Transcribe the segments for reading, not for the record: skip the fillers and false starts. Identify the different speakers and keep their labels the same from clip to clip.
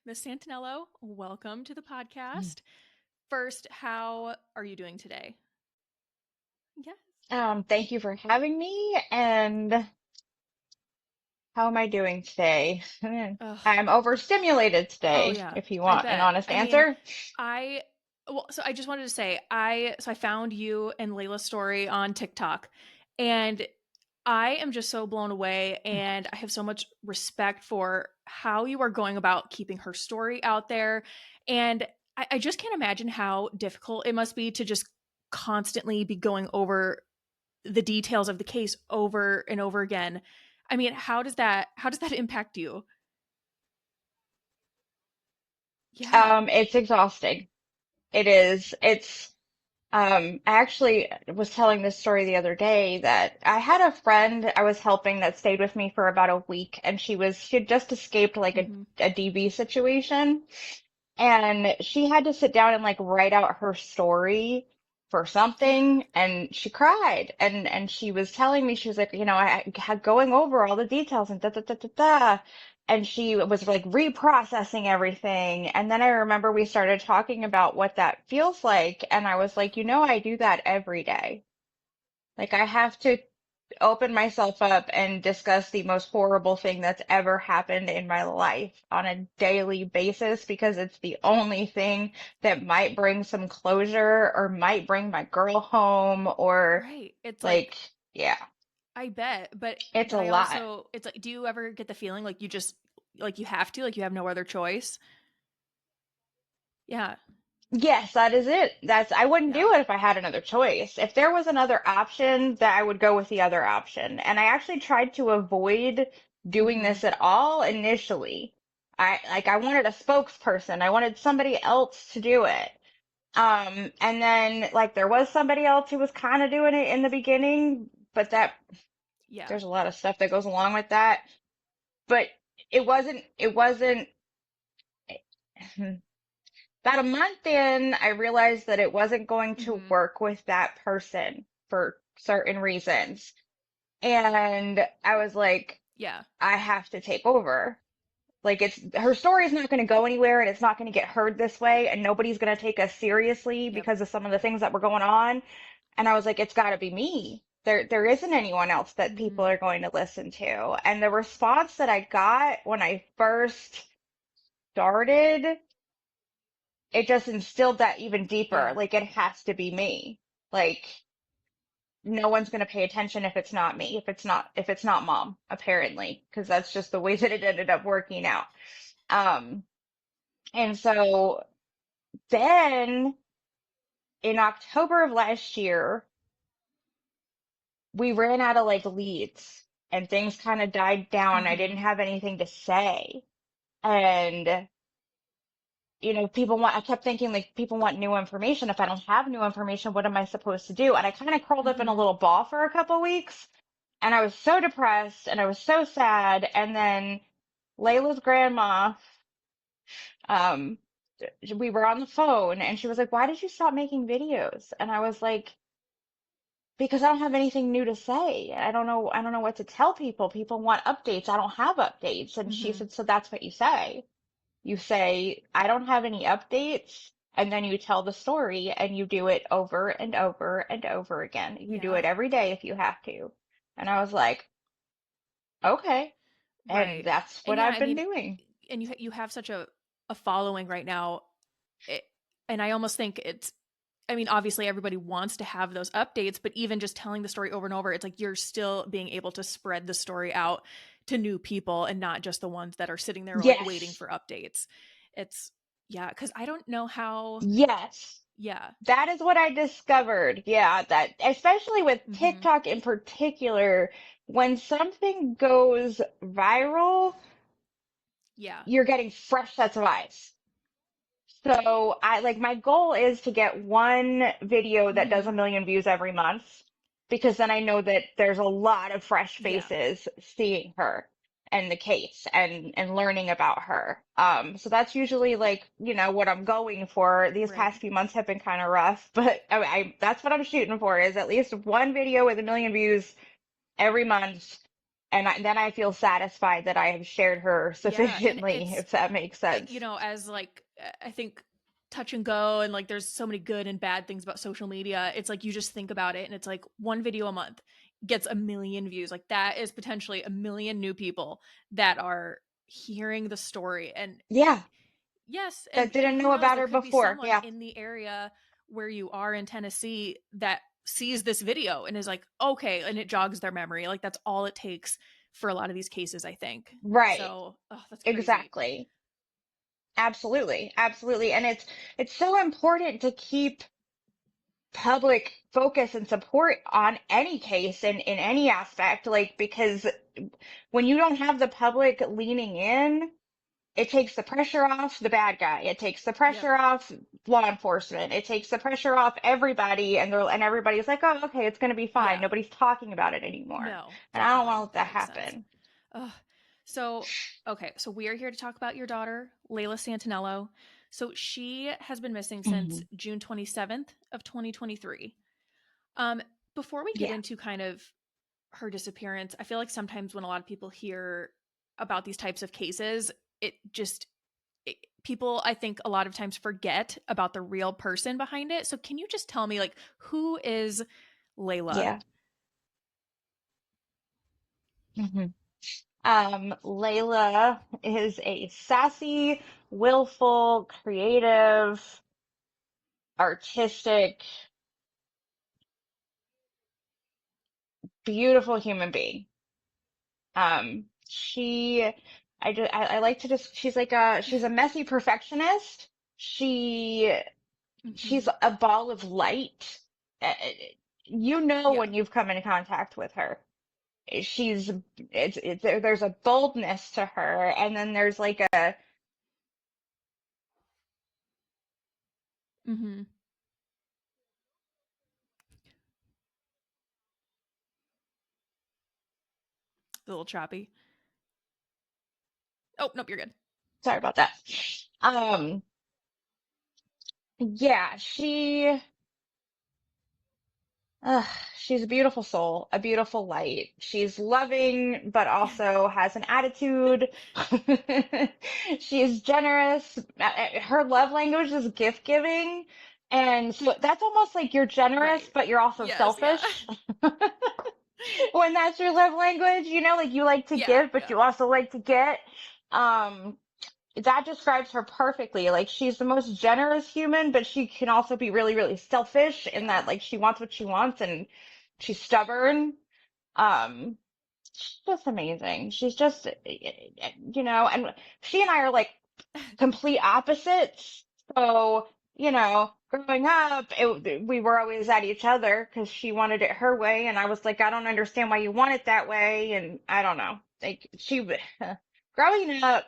Speaker 1: Miss Santanello, welcome to the podcast. First, how are you doing today? Yes.
Speaker 2: Thank you for having me. And how am I doing today?
Speaker 1: Ugh.
Speaker 2: I'm overstimulated
Speaker 1: Oh
Speaker 2: today,
Speaker 1: yeah,
Speaker 2: if you
Speaker 1: I
Speaker 2: want an
Speaker 1: bet.
Speaker 2: honest
Speaker 1: I mean,
Speaker 2: answer.
Speaker 1: I so I just wanted to say I found you and Layla's story on TikTok, and I am just so blown away, and I have so much respect for how you are going about keeping her story out there, and I just can't imagine how difficult it must be to just constantly be going over the details of the case over and over again. I mean, how does that impact you? Yeah.
Speaker 2: It's exhausting. It is. I actually was telling this story the other day that I had a friend I was helping that stayed with me for about a week, and she had just escaped like
Speaker 1: Mhm.
Speaker 2: a DV situation. And she had to sit down and like write out her story for
Speaker 1: Yeah.
Speaker 2: something, and she cried, and she was telling me, she was like, I had going over all the details and da da da da da, and she was like reprocessing everything. And then I remember we started talking about what that feels like, and I was like, I do that every day. Like I have to open myself up and discuss the most horrible thing that's ever happened in my life on a daily basis because it's the only thing that might bring some closure or might bring my girl home or
Speaker 1: Right. It's
Speaker 2: like,
Speaker 1: like
Speaker 2: yeah,
Speaker 1: I bet,
Speaker 2: it's
Speaker 1: but
Speaker 2: a
Speaker 1: I
Speaker 2: lot.
Speaker 1: also it's like do you ever get the feeling like you just like you have to, like you have no other choice? Yeah.
Speaker 2: Yes, that is it. I wouldn't
Speaker 1: Yeah.
Speaker 2: do it if I had another choice. If there was another option, that I would go with the other option. And I actually tried to avoid doing
Speaker 1: Mhm.
Speaker 2: this at all initially. I wanted a spokesperson. I wanted somebody else to do it. And then like there was somebody else who was kind of doing it in the beginning, but
Speaker 1: Yeah.
Speaker 2: there's a lot of stuff that goes along with that. But it wasn't about a month in, I realized that it wasn't going to
Speaker 1: Mhm.
Speaker 2: work with that person for certain reasons. And I was like,
Speaker 1: Yeah.
Speaker 2: I have to take over. Like it's her story is not going to go anywhere and it's not going to get heard this way and nobody's going to take us seriously
Speaker 1: Yep.
Speaker 2: because of some of the things that were going on. And I was like, it's got to be me. There isn't anyone else that people
Speaker 1: Mhm.
Speaker 2: are going to listen to. And the response that I got when I first started, it just instilled that even deeper.
Speaker 1: Yeah.
Speaker 2: Like it has to be me. Like no one's going to pay attention if it's not me, if it's not mom, apparently, because that's just the way that it ended up working out. Um, and so then in October of last year, we ran out of like leads and things kind of died down. I didn't
Speaker 1: Mhm.
Speaker 2: have anything to say. And I kept thinking like people want new information. If I don't have new information, what am I supposed to do? And I kind of curled up in a
Speaker 1: Mhm.
Speaker 2: little ball for a couple weeks and I was so depressed and I was so sad. And then Layla's grandma, um, we were on the phone and she was like, "Why did you stop making videos?" And I was like, "Because I don't have anything new to say. I don't know what to tell people. People want updates. I don't have updates." And she
Speaker 1: Mhm.
Speaker 2: said, "So that's what you say. You say, I don't have any updates, and then you tell the story and you do it over and over and over again. You do
Speaker 1: Yeah.
Speaker 2: it every day if you have to." And I was like, okay. And
Speaker 1: Right.
Speaker 2: that's
Speaker 1: And
Speaker 2: what
Speaker 1: yeah,
Speaker 2: I've
Speaker 1: I
Speaker 2: been
Speaker 1: mean,
Speaker 2: doing.
Speaker 1: and you have such a following right now. It, and I almost think it's I mean, obviously everybody wants to have those updates, but even just telling the story over and over, it's like you're still being able to spread the story out to new people and not just the ones that are sitting there like waiting
Speaker 2: Yes.
Speaker 1: for updates. It's yeah, because I don't know how.
Speaker 2: Yes.
Speaker 1: Yeah.
Speaker 2: That is what I discovered. Yeah, that especially with
Speaker 1: Mm-hmm.
Speaker 2: TikTok in particular, when something goes viral,
Speaker 1: Yeah.
Speaker 2: you're getting fresh sets of eyes. So I like my goal is to get one video that does
Speaker 1: Mm-hmm.
Speaker 2: 1 million views every month because then I know that there's a lot of fresh
Speaker 1: Yeah.
Speaker 2: faces seeing her and the case and learning about her. So that's usually like, what I'm going for. These
Speaker 1: Right.
Speaker 2: past few months have been kind of rough, but that's what I'm shooting for is at least one video with 1 million views every month. then I feel satisfied that I have shared her
Speaker 1: Yeah, and
Speaker 2: sufficiently,
Speaker 1: it's
Speaker 2: if that makes sense.
Speaker 1: you know, as like I think touch and go and like there's so many good and bad things about social media. It's like you just think about it and it's like one video a month gets a million views. Like that is potentially a million new people that are hearing the story. And
Speaker 2: Yeah,
Speaker 1: yes,
Speaker 2: that
Speaker 1: and
Speaker 2: didn't
Speaker 1: who
Speaker 2: know
Speaker 1: knows,
Speaker 2: about
Speaker 1: there
Speaker 2: her
Speaker 1: could be
Speaker 2: before.
Speaker 1: someone
Speaker 2: Yeah,
Speaker 1: in the area where you are in Tennessee that sees this video and is like, okay, and it jogs their memory. Like that's all it takes for a lot of these cases, I think.
Speaker 2: right.
Speaker 1: So, oh, that's crazy.
Speaker 2: Exactly. Absolutely. Absolutely. And it's so important to keep public focus and support on any case in any aspect, like, because when you don't have the public leaning in, it takes the pressure off the bad guy. It takes the
Speaker 1: Yep.
Speaker 2: pressure off law enforcement. It takes the pressure off everybody, and everybody's like, oh, okay, it's going to be fine.
Speaker 1: Yeah.
Speaker 2: Nobody's talking about it anymore.
Speaker 1: No,
Speaker 2: And I don't want to
Speaker 1: definitely.
Speaker 2: let
Speaker 1: That
Speaker 2: that
Speaker 1: makes sense.
Speaker 2: happen.
Speaker 1: Ugh. So, okay, so we are here to talk about your daughter, Layla Santanello. So she has been missing since
Speaker 2: Hmm.
Speaker 1: June 27th of 2023. Um, Before we get
Speaker 2: Yeah.
Speaker 1: into kind of her disappearance, I feel like sometimes when a lot of people hear about these types of cases, it just people I think a lot of times forget about the real person behind it. So can you just tell me like who is Layla?
Speaker 2: Yeah. Hmm. Layla is a sassy, willful, creative, artistic, beautiful human being. She, I like to just, she's a messy perfectionist. She, she's
Speaker 1: Mhm.
Speaker 2: a ball of light. Uh, You know
Speaker 1: Yeah.
Speaker 2: when you've come in contact with her. She's, there's a boldness to her, and then there's like a,
Speaker 1: Mhm. A little choppy. Oh, nope, you're good.
Speaker 2: sorry about that. Um, yeah, ugh, she's a beautiful soul, a beautiful light. She's loving, but also has an attitude. She's generous. Her love language is gift giving. And so that's almost like you're generous,
Speaker 1: Right.
Speaker 2: but you're also
Speaker 1: Yes, yeah.
Speaker 2: selfish. When that's your love language, like you like to
Speaker 1: Yeah,
Speaker 2: give, but
Speaker 1: yeah.
Speaker 2: you also like to get. Um, that describes her perfectly. Like she's the most generous human, but she can also be really, really selfish in
Speaker 1: Yeah.
Speaker 2: that like she wants what she wants and she's stubborn. Um, she's just amazing. She's just, and she and I are like complete opposites. So, growing up, we were always at each other because she wanted it her way. And I was like, I don't understand why you want it that way. And I don't know. Like growing up,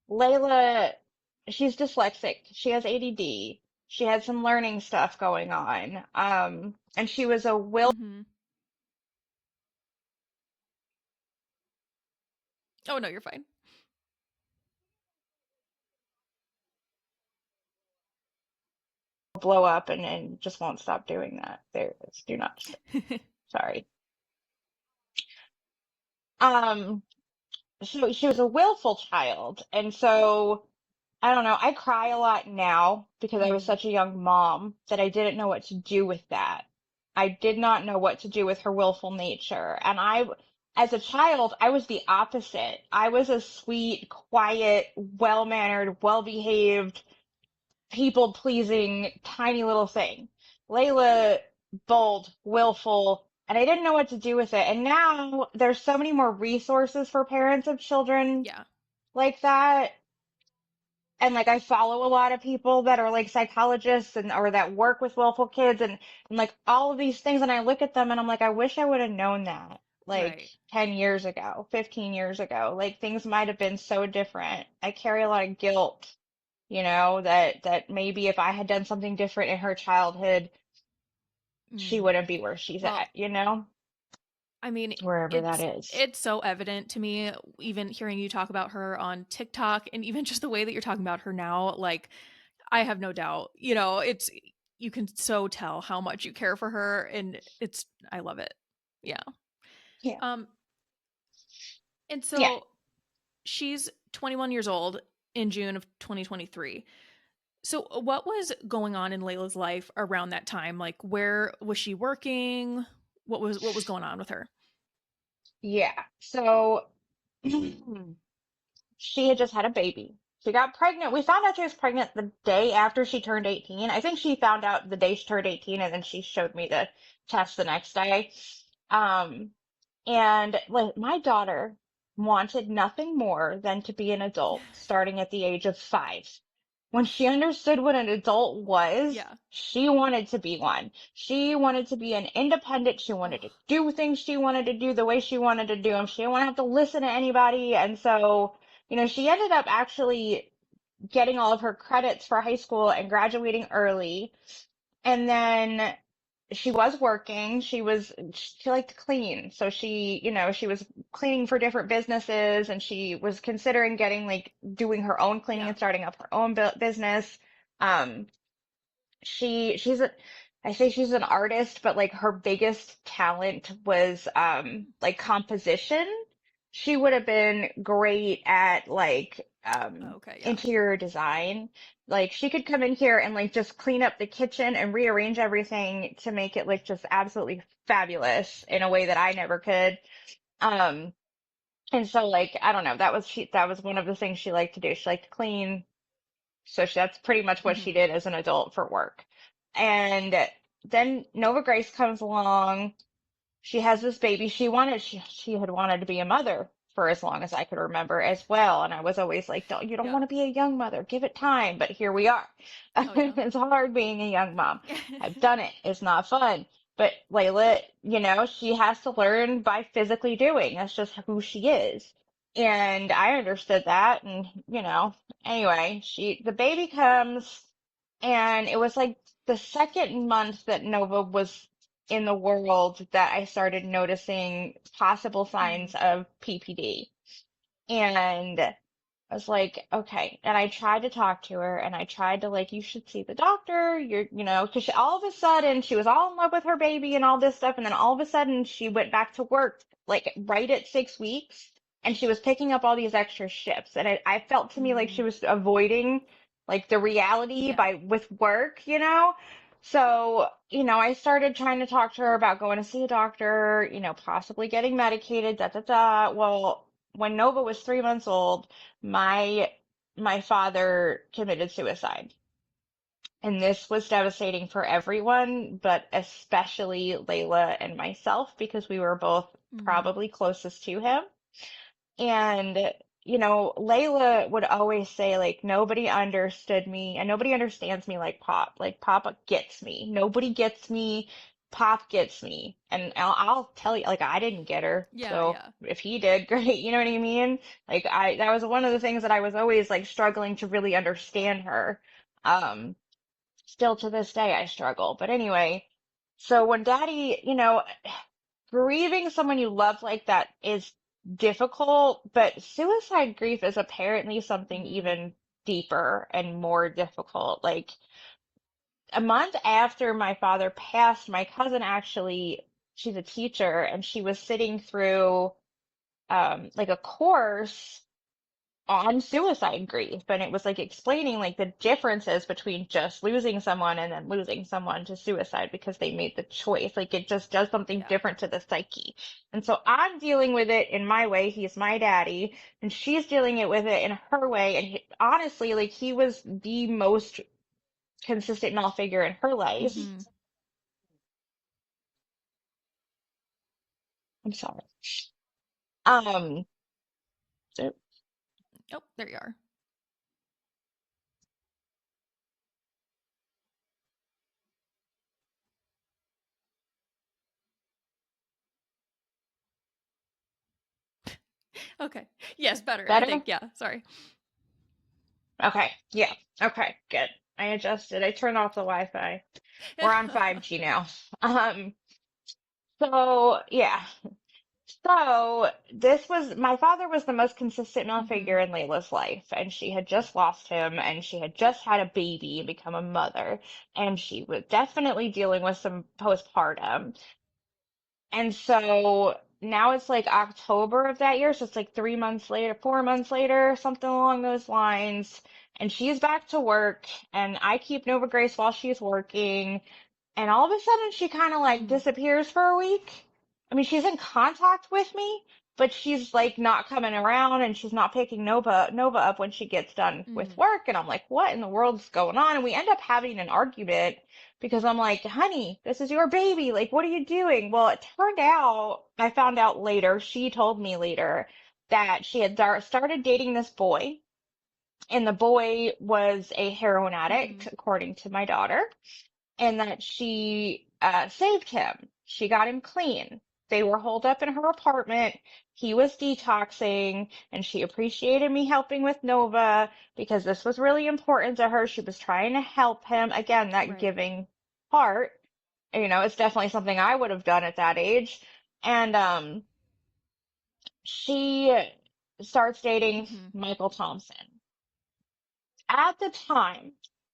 Speaker 2: Layla, she's dyslexic. She has ADD. She had some learning stuff going on. And she was a will
Speaker 1: Mhm. Oh, no, you're fine.
Speaker 2: blow up and just won't stop doing that. There, it's do not disturb. Sorry. Um, she was a willful child, and so I don't know. I cry a lot now because I was
Speaker 1: Mhm.
Speaker 2: such a young mom that I didn't know what to do with that. I did not know what to do with her willful nature. And as a child, I was the opposite. I was a sweet, quiet, well-mannered, well-behaved, people-pleasing, tiny little thing. Layla, bold, willful, and I didn't know what to do with it. And now there's so many more resources for parents of children
Speaker 1: Yeah.
Speaker 2: like that, and like I follow a lot of people that are like psychologists and or that work with willful kids and like all of these things, and I look at them and I'm like, I wish I would have known that like
Speaker 1: Right.
Speaker 2: 10 years ago, 15 years ago. Like things might have been so different. I carry a lot of guilt, that maybe if I had done something different in her childhood, she
Speaker 1: Mm.
Speaker 2: wouldn't be where she's
Speaker 1: Well,
Speaker 2: at,
Speaker 1: I mean,
Speaker 2: wherever that
Speaker 1: it's
Speaker 2: is.
Speaker 1: it's so evident to me even hearing you talk about her on TikTok and even just the way that you're talking about her now, like I have no doubt. You know, it's you can so tell how much you care for her and it's I love it. Yeah.
Speaker 2: Yeah.
Speaker 1: Um, and
Speaker 2: Yeah.
Speaker 1: so she's 21 years old in June of 2023. So, what was going on in Layla's life around that time? Like, where was she working? What was going on with her?
Speaker 2: Yeah. So she had just had a baby. She got pregnant. We found out she was pregnant the day after she turned 18. I think she found out the day she turned 18, and then she showed me the test the next day. Um, and like my daughter wanted nothing more than to be an adult starting at the age of 5. When she understood what an adult was,
Speaker 1: Yeah.
Speaker 2: she wanted to be one. She wanted to be an independent. She wanted
Speaker 1: Oh,
Speaker 2: to do things she wanted to do the way she wanted to do them. She didn't want to have to listen to anybody. And so, she ended up actually getting all of her credits for high school and graduating early. And then she was working. She liked to clean. So she was cleaning for different businesses, and she was considering getting like doing her own cleaning
Speaker 1: yeah.
Speaker 2: and starting up her own business. Um, she's a I say she's an artist, but like her biggest talent was like composition. She would have been great at like
Speaker 1: Okay. Yeah.
Speaker 2: interior design. Like she could come in here and like just clean up the kitchen and rearrange everything to make it look just absolutely fabulous in a way that I never could. Um and so like I don't know, that was one of the things she liked to do. She liked to clean, so that's pretty much what she
Speaker 1: Mm-hmm.
Speaker 2: did as an adult for work. And then Nova Grace comes along. She has this baby. She had wanted to be a mother for as long as I could remember as well. And I was always like, don't, you don't
Speaker 1: Yeah.
Speaker 2: want to be a young mother. Give it time. But here we are.
Speaker 1: Oh yeah.
Speaker 2: It's hard being a young mom. I've done it. It's not fun. But Layla, she has to learn by physically doing. That's just who she is. And I understood that. And, anyway, the baby comes, and it was like the second month that Nova was in the world that I started noticing possible
Speaker 1: Mm-hmm.
Speaker 2: signs of PPD. And I was like, okay. And I tried to talk to her, and I tried to like, you should see the doctor. Because all of a sudden she was all in love with her baby and all this stuff. And then all of a sudden she went back to work like right at 6 weeks, and she was picking up all these extra shifts. And I felt to me like
Speaker 1: Mm-hmm.
Speaker 2: she was avoiding like the reality
Speaker 1: Yeah.
Speaker 2: with work. So, I started trying to talk to her about going to see a doctor, possibly getting medicated, da da da. Well, when Nova was 3 months old, my my father committed suicide. And this was devastating for everyone, but especially Layla and myself because we were both
Speaker 1: Mm-hmm.
Speaker 2: probably closest to him. And, Layla would always say, like, nobody understood me and nobody understands me like Pop. Like, Papa gets me. Nobody gets me. Pop gets me. And I'll tell you, like, I didn't get her.
Speaker 1: Yeah.
Speaker 2: So
Speaker 1: Yeah.
Speaker 2: if he did, great. You know what I mean? Like, that was one of the things that I was always, like, struggling to really understand her. Um, Still to this day, I struggle. But anyway, so when Daddy, grieving someone you love like that is difficult, but suicide grief is apparently something
Speaker 1: Mm-hmm.
Speaker 2: even deeper and more difficult. Like a month after my father passed, my cousin actually, she's a teacher, and she was sitting through like a course on suicide grief, and it was like explaining like the differences between just losing someone and then losing someone to suicide because they made the choice. Like it just does something
Speaker 1: Yeah.
Speaker 2: different to the psyche. And so I'm dealing with it in my way. He's my daddy, and she's dealing it with it in her way. And honestly, like he was the most consistent male figure in her life.
Speaker 1: Mm-hmm.
Speaker 2: I'm sorry. Um, so-
Speaker 1: Oh, there you are. Okay. Yes, better. I
Speaker 2: Better?
Speaker 1: think. Yeah. Sorry.
Speaker 2: Okay. Yeah. Okay. Good. I adjusted. I turned off the Wi-Fi. We're on 5G now. Um, So, yeah. So, my father was the most consistent male
Speaker 1: Mm-hmm.
Speaker 2: figure in Layla's life, and she had just lost him, and she had just had a baby and become a mother, and she was definitely dealing with some postpartum. And so, now it's like October of that year, so it's like 3 months later, 4 months later, something along those lines. And she's back to work, and I keep Nova Grace while she's working. And all of a sudden, she kind of like
Speaker 1: Mhm.
Speaker 2: disappears for a week. I mean, she's in contact with me, but she's like not coming around, and she's not picking Nova up when she gets done with
Speaker 1: Mhm.
Speaker 2: work. And I'm like, what in the world's going on? And we end up having an argument because I'm like, honey, this is your baby. Like, what are you doing? Well, it turned out, I found out later, she told me later that she had started dating this boy, and the boy was a heroin addict,
Speaker 1: Mhm.
Speaker 2: according to my daughter, and that she saved him. She got him clean. They were holed up in her apartment. He was detoxing, and she appreciated me helping with Nova because this was really important to her. She was trying to help him. Again, that
Speaker 1: Right.
Speaker 2: giving heart. You know, it's definitely something I would have done at that age. And she starts dating
Speaker 1: Mhm.
Speaker 2: Michael Thompson. At the time,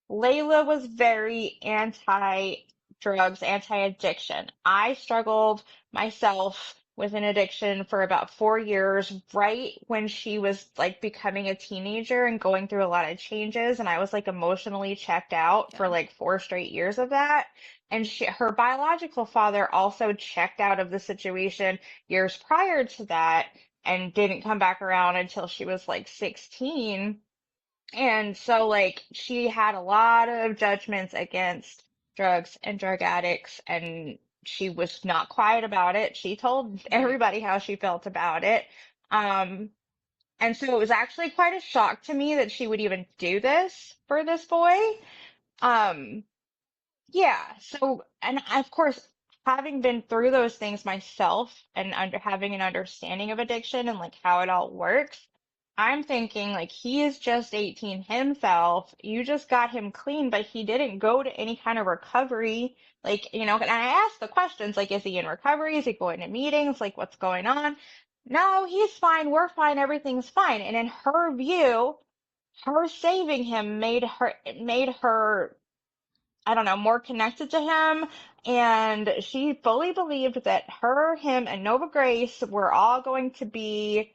Speaker 2: Layla was very anti-drugs, anti-addiction. I struggled myself with an addiction for about 4 years, right when she was like becoming a teenager and going through a lot of changes. And I was like emotionally checked out for
Speaker 1: Yeah.
Speaker 2: like 4 straight years of that. And her biological father also checked out of the situation years prior to that and didn't come back around until she was like 16. And so, like, she had a lot of judgments against drugs and drug addicts, and she was not quiet about it. She told
Speaker 1: Right.
Speaker 2: everybody how she felt about it. Um, and so it was actually quite a shock to me that she would even do this for this boy. Um, yeah. So, and of course, having been through those things myself and having an understanding of addiction and like how it all works, I'm thinking like he is just 18 himself. You just got him clean, but he didn't go to any kind of recovery. Like, and I asked the questions like, is he in recovery? Is he going to meetings? Like, what's going on? No, he's fine. We're fine. Everything's fine. And in her view, her saving him made her I don't know, more connected to him. And she fully believed that her, him, and Nova Grace were all going to be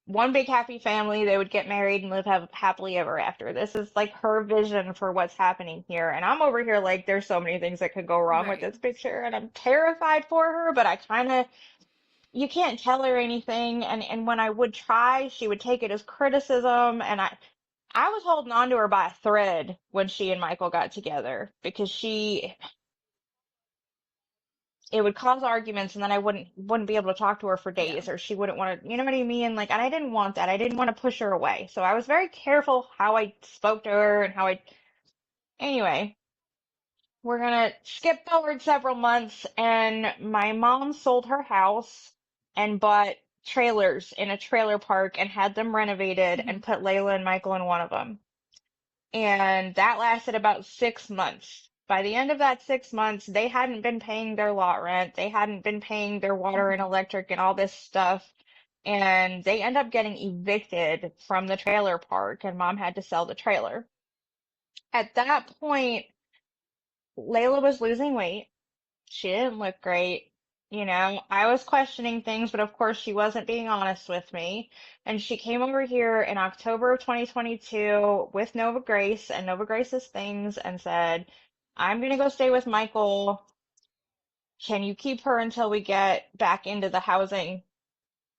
Speaker 2: one big happy family. They would get married and live happily ever after. This is like her vision for what's happening here. And I'm over here like, there's so many things that could go wrong with
Speaker 1: Right.
Speaker 2: this picture. And I'm terrified for her, but you can't tell her anything. And when I would try, she would take it as criticism. And I was holding on to her by a thread when she and Michael got together because it would cause arguments and then I wouldn't be able to talk to her for
Speaker 1: Yeah.
Speaker 2: days or she wouldn't want to, you know what I mean? Like, and I didn't want that. I didn't want to push her away. So I was very careful how I spoke to her and anyway, we're gonna skip forward several months and my mom sold her house and bought trailers in a trailer park and had them renovated
Speaker 1: Mhm.
Speaker 2: and put Layla and Michael in one of them. And that lasted about 6 months. By the end of that 6 months, they hadn't been paying their lot rent. They hadn't been paying their water and
Speaker 1: Mhm.
Speaker 2: electric and all this stuff. And they end up getting evicted from the trailer park, and mom had to sell the trailer. At that point, Layla was losing weight. She didn't look great. I was questioning things, but of course she wasn't being honest with me. And she came over here in October of 2022 with Nova Grace and Nova Grace's things and said, I'm going to go stay with Michael. Can you keep her until we get back into the housing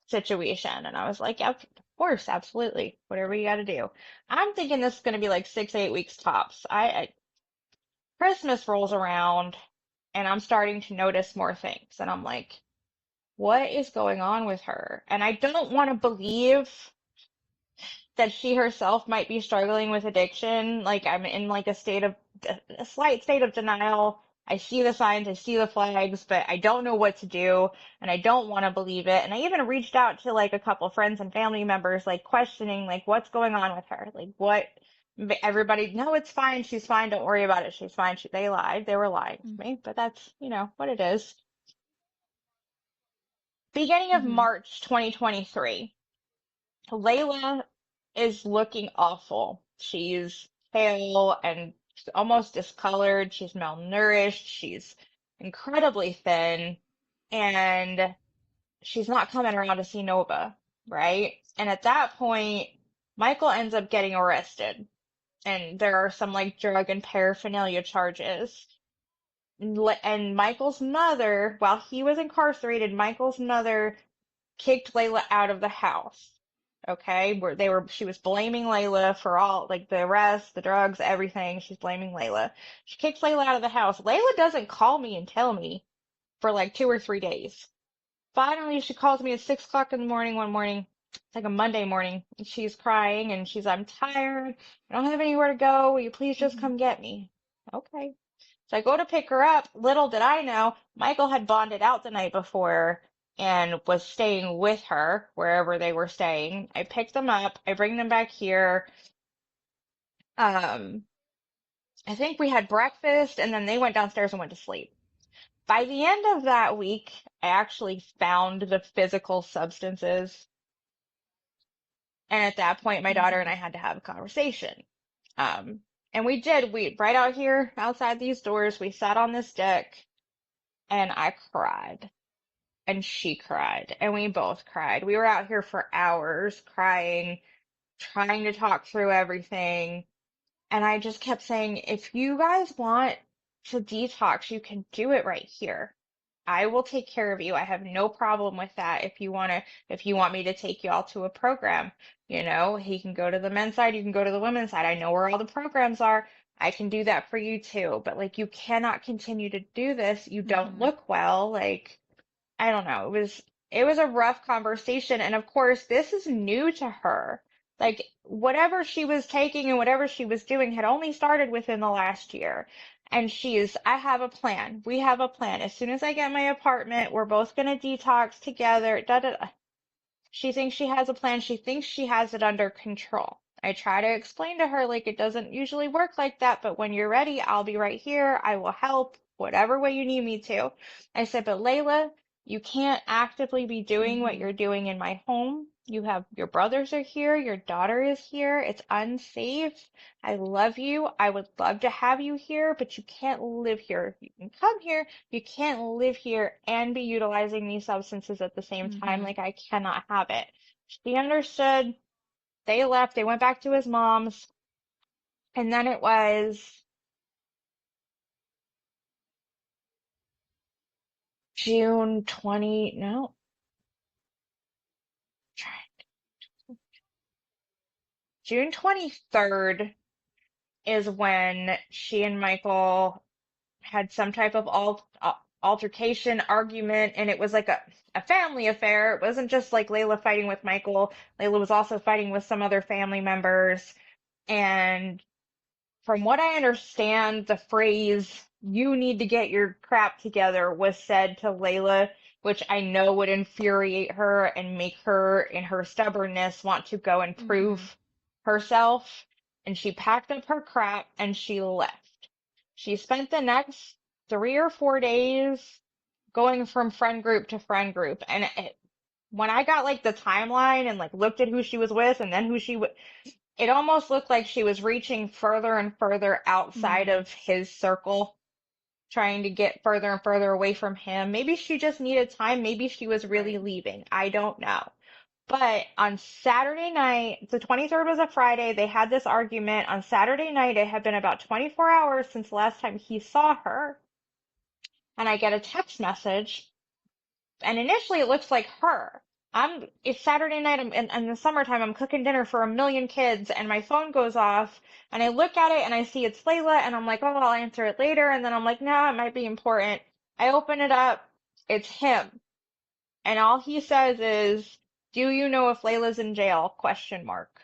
Speaker 2: situation? And I was like, yeah, of course, absolutely. Whatever you got to do. I'm thinking this is going to be like 6, 8 weeks tops. Christmas rolls around and I'm starting to notice more things. And I'm like, what is going on with her? And I don't want to believe that she herself might be struggling with addiction. Like I'm in like a slight state of denial. I see the signs, I see the flags, but I don't know what to do and I don't want to believe it. And I even reached out to like a couple friends and family members, like questioning like what's going on with her? Like what everybody, no, it's fine. She's fine. Don't worry about it. She's fine. They lied. They were lying
Speaker 1: Mm.
Speaker 2: to me, but that's, what it is. Beginning of
Speaker 1: Mhm.
Speaker 2: March 2023. Layla is looking awful. She's pale and almost discolored. She's malnourished. She's incredibly thin. And she's not coming around to see Nova, right? And at that point, Michael ends up getting arrested, and there are some like drug and paraphernalia charges. And Michael's mother, while he was incarcerated, Michael's mother kicked Layla out of the house. Okay, where she was blaming Layla for all, like the arrest, the drugs, everything. She's blaming Layla. She kicks Layla out of the house. Layla doesn't call me and tell me for like 2 or 3 days. Finally, she calls me at 6 o'clock in the morning one morning. It's like a Monday morning. And she's crying and I'm tired. I don't have anywhere to go. Will you please just
Speaker 1: Mhm.
Speaker 2: come get me? Okay. So I go to pick her up. Little did I know, Michael had bonded out the night before and was staying with her wherever they were staying. I pick them up. I bring them back here. Um, I think we had breakfast and then they went downstairs and went to sleep. By the end of that week, I actually found the physical substances. And at that point, my daughter and
Speaker 1: Mhm.
Speaker 2: I had to have a conversation. Um, and we did. We, right out here outside these doors, we sat on this deck and I cried. And she cried. And we both cried. We were out here for hours crying, trying to talk through everything. And I just kept saying, if you guys want to detox, you can do it right here. I will take care of you. I have no problem with that. If you want me to take you all to a program, he can go to the men's side, you can go to the women's side. I know where all the programs are. I can do that for you too. But like, you cannot continue to do this. You don't
Speaker 1: Mhm.
Speaker 2: look well. Like, I don't know. It was a rough conversation. And of course, this is new to her. Like whatever she was taking and whatever she was doing had only started within the last year. And I have a plan. We have a plan. As soon as I get my apartment, we're both going to detox together. Da, da, da. She thinks she has a plan. She thinks she has it under control. I try to explain to her, like, it doesn't usually work like that, but when you're ready, I'll be right here. I will help whatever way you need me to. I said, but Layla, you can't actively be doing what
Speaker 1: Mhm.
Speaker 2: you're doing in my home. Your brothers are here, your daughter is here. It's unsafe. I love you. I would love to have you here, but you can't live here. You can come here, you can't live here and be utilizing these substances at the same time.
Speaker 1: Mhm.
Speaker 2: Like, I cannot have it. She understood. They left. They went back to his mom's. And then it was June 20, no, June 23rd is when she and Michael had some type of altercation, argument, and it was like a family affair. It wasn't just like Layla fighting with Michael. Layla was also fighting with some other family members. And from what I understand, the phrase, you need to get your crap together, was said to Layla, which I know would infuriate her and make her, in her stubbornness, want to go and
Speaker 1: Mhm.
Speaker 2: prove herself. And she packed up her crap and she left. She spent the next 3 or 4 days going from friend group to friend group. And when I got like the timeline and like looked at who she was with and then who it almost looked like she was reaching further and further outside
Speaker 1: Mhm.
Speaker 2: of his circle, trying to get further and further away from him. Maybe she just needed time. Maybe she was really
Speaker 1: Right.
Speaker 2: leaving. I don't know. But on Saturday night, the 23rd was a Friday, they had this argument. On Saturday night, it had been about 24 hours since the last time he saw her. And I get a text message and initially it looks like her. It's Saturday night, in the summertime, I'm cooking dinner for a million kids, and my phone goes off, and I look at it and I see it's Layla, and I'm like, oh, I'll answer it later, and then I'm like, no, it might be important. I open it up, it's him, and all he says is, do you know if Layla's in jail? Question mark.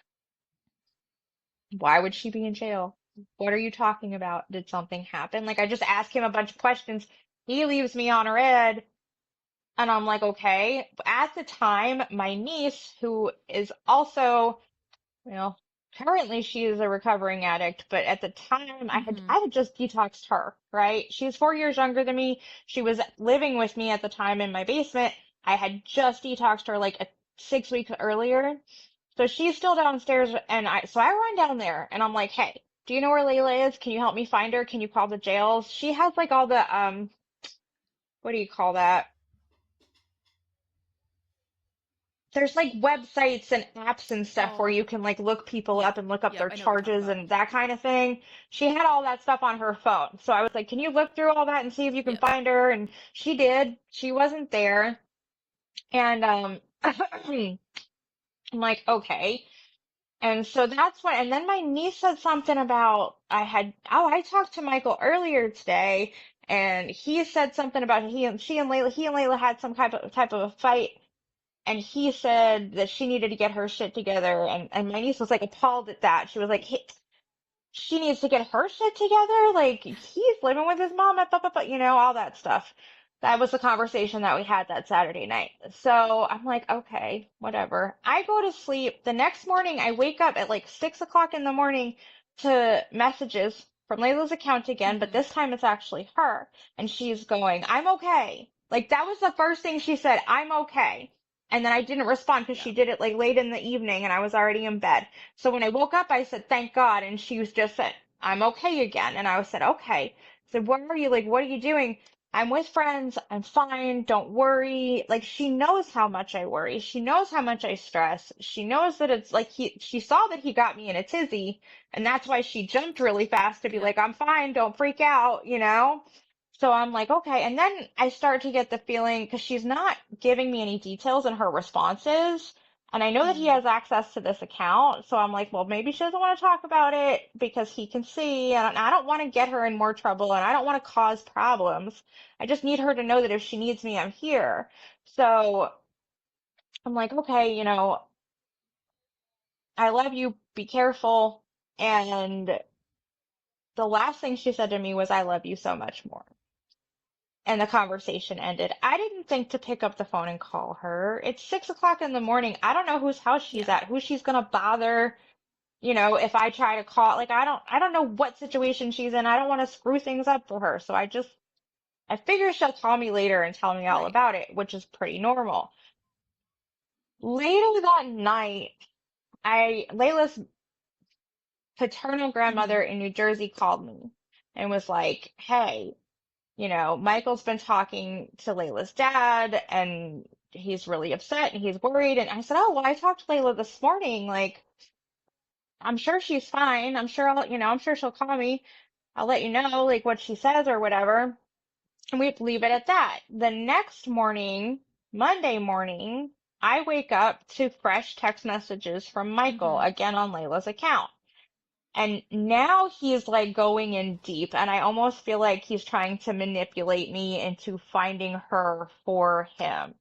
Speaker 2: Why would she be in jail? What are you talking about? Did something happen? Like, I just ask him a bunch of questions. He leaves me on red. And I'm like, okay. At the time, my niece, who is also, you know, currently she is a recovering addict, but at the time
Speaker 1: Mhm.
Speaker 2: I had just detoxed her, right? She's 4 years younger than me. She was living with me at the time in my basement. I had just detoxed her like 6 weeks earlier. So she's still downstairs and so I run down there and I'm like, hey, do you know where Layla is? Can you help me find her? Can you call the jails? She has like all the, what do you call that? there's like websites and apps and stuff where
Speaker 1: Oh,
Speaker 2: you can like look people
Speaker 1: yeah.
Speaker 2: up and look up
Speaker 1: Yep,
Speaker 2: their
Speaker 1: I know what you're talking
Speaker 2: charges
Speaker 1: about.
Speaker 2: and that kind of thing. She had all that stuff on her phone. So I was like, can you look through all that and see if you can
Speaker 1: Yep.
Speaker 2: find her? And she did. She wasn't there. And I'm like, okay. And so that's when, and then my niece said something about I talked to Michael earlier today, and he said something about he and Layla had some type of a fight, and he said that she needed to get her shit together, and my niece was like appalled at that. She was like, hey, she needs to get her shit together. Like he's living with his mom, all that stuff. That was the conversation that we had that Saturday night. So I'm like, okay, whatever. I go to sleep. The next morning, I wake up at like 6 o'clock in the morning to messages from Layla's account again, but
Speaker 1: Mhm.
Speaker 2: this time it's actually her. And she's going, I'm okay. Like that was the first thing she said, I'm okay. And then I didn't respond because she
Speaker 1: Yeah.
Speaker 2: did it like late in the evening and I was already in bed. So when I woke up, I said, thank God. And she was just said, I'm okay again. And I said, okay. I said, where are you? Like, what are you doing? I'm with friends. I'm fine. Don't worry. Like, she knows how much I worry. She knows how much I stress. She knows that it's like she saw that he got me in a tizzy. And that's why she jumped really fast to be
Speaker 1: Yep.
Speaker 2: like, I'm fine. Don't freak out. So I'm like, okay. And then I start to get the feeling because she's not giving me any details in her responses. And I know that he
Speaker 1: Mhm.
Speaker 2: has access to this account, so I'm like, well, maybe she doesn't want to talk about it because he can see, and I don't want to get her in more trouble, and I don't want to cause problems. I just need her to know that if she needs me, I'm here. So I'm like, okay, I love you, be careful. And the last thing she said to me was, I love you so much more. And the conversation ended. I didn't think to pick up the phone and call her. It's 6 o'clock in the morning. I don't know whose house she's
Speaker 1: Yeah.
Speaker 2: at, who she's gonna bother. If I try to call, like I don't know what situation she's in. I don't want to screw things up for her. So I figure she'll call me later and tell me all
Speaker 1: Right.
Speaker 2: about it, which is pretty normal. Later that night, Layla's paternal grandmother
Speaker 1: Mhm.
Speaker 2: in New Jersey called me and was like, hey, Michael's been talking to Layla's dad and he's really upset and he's worried. And I said, oh, well, I talked to Layla this morning. Like, I'm sure she's fine. I'm sure she'll call me. I'll let you know, like, what she says or whatever. And we leave it at that. The next morning, Monday morning, I wake up to fresh text messages from Michael,
Speaker 1: Mhm.
Speaker 2: again on Layla's account. And now he's like going in deep, and I almost feel like he's trying to manipulate me into finding her for him,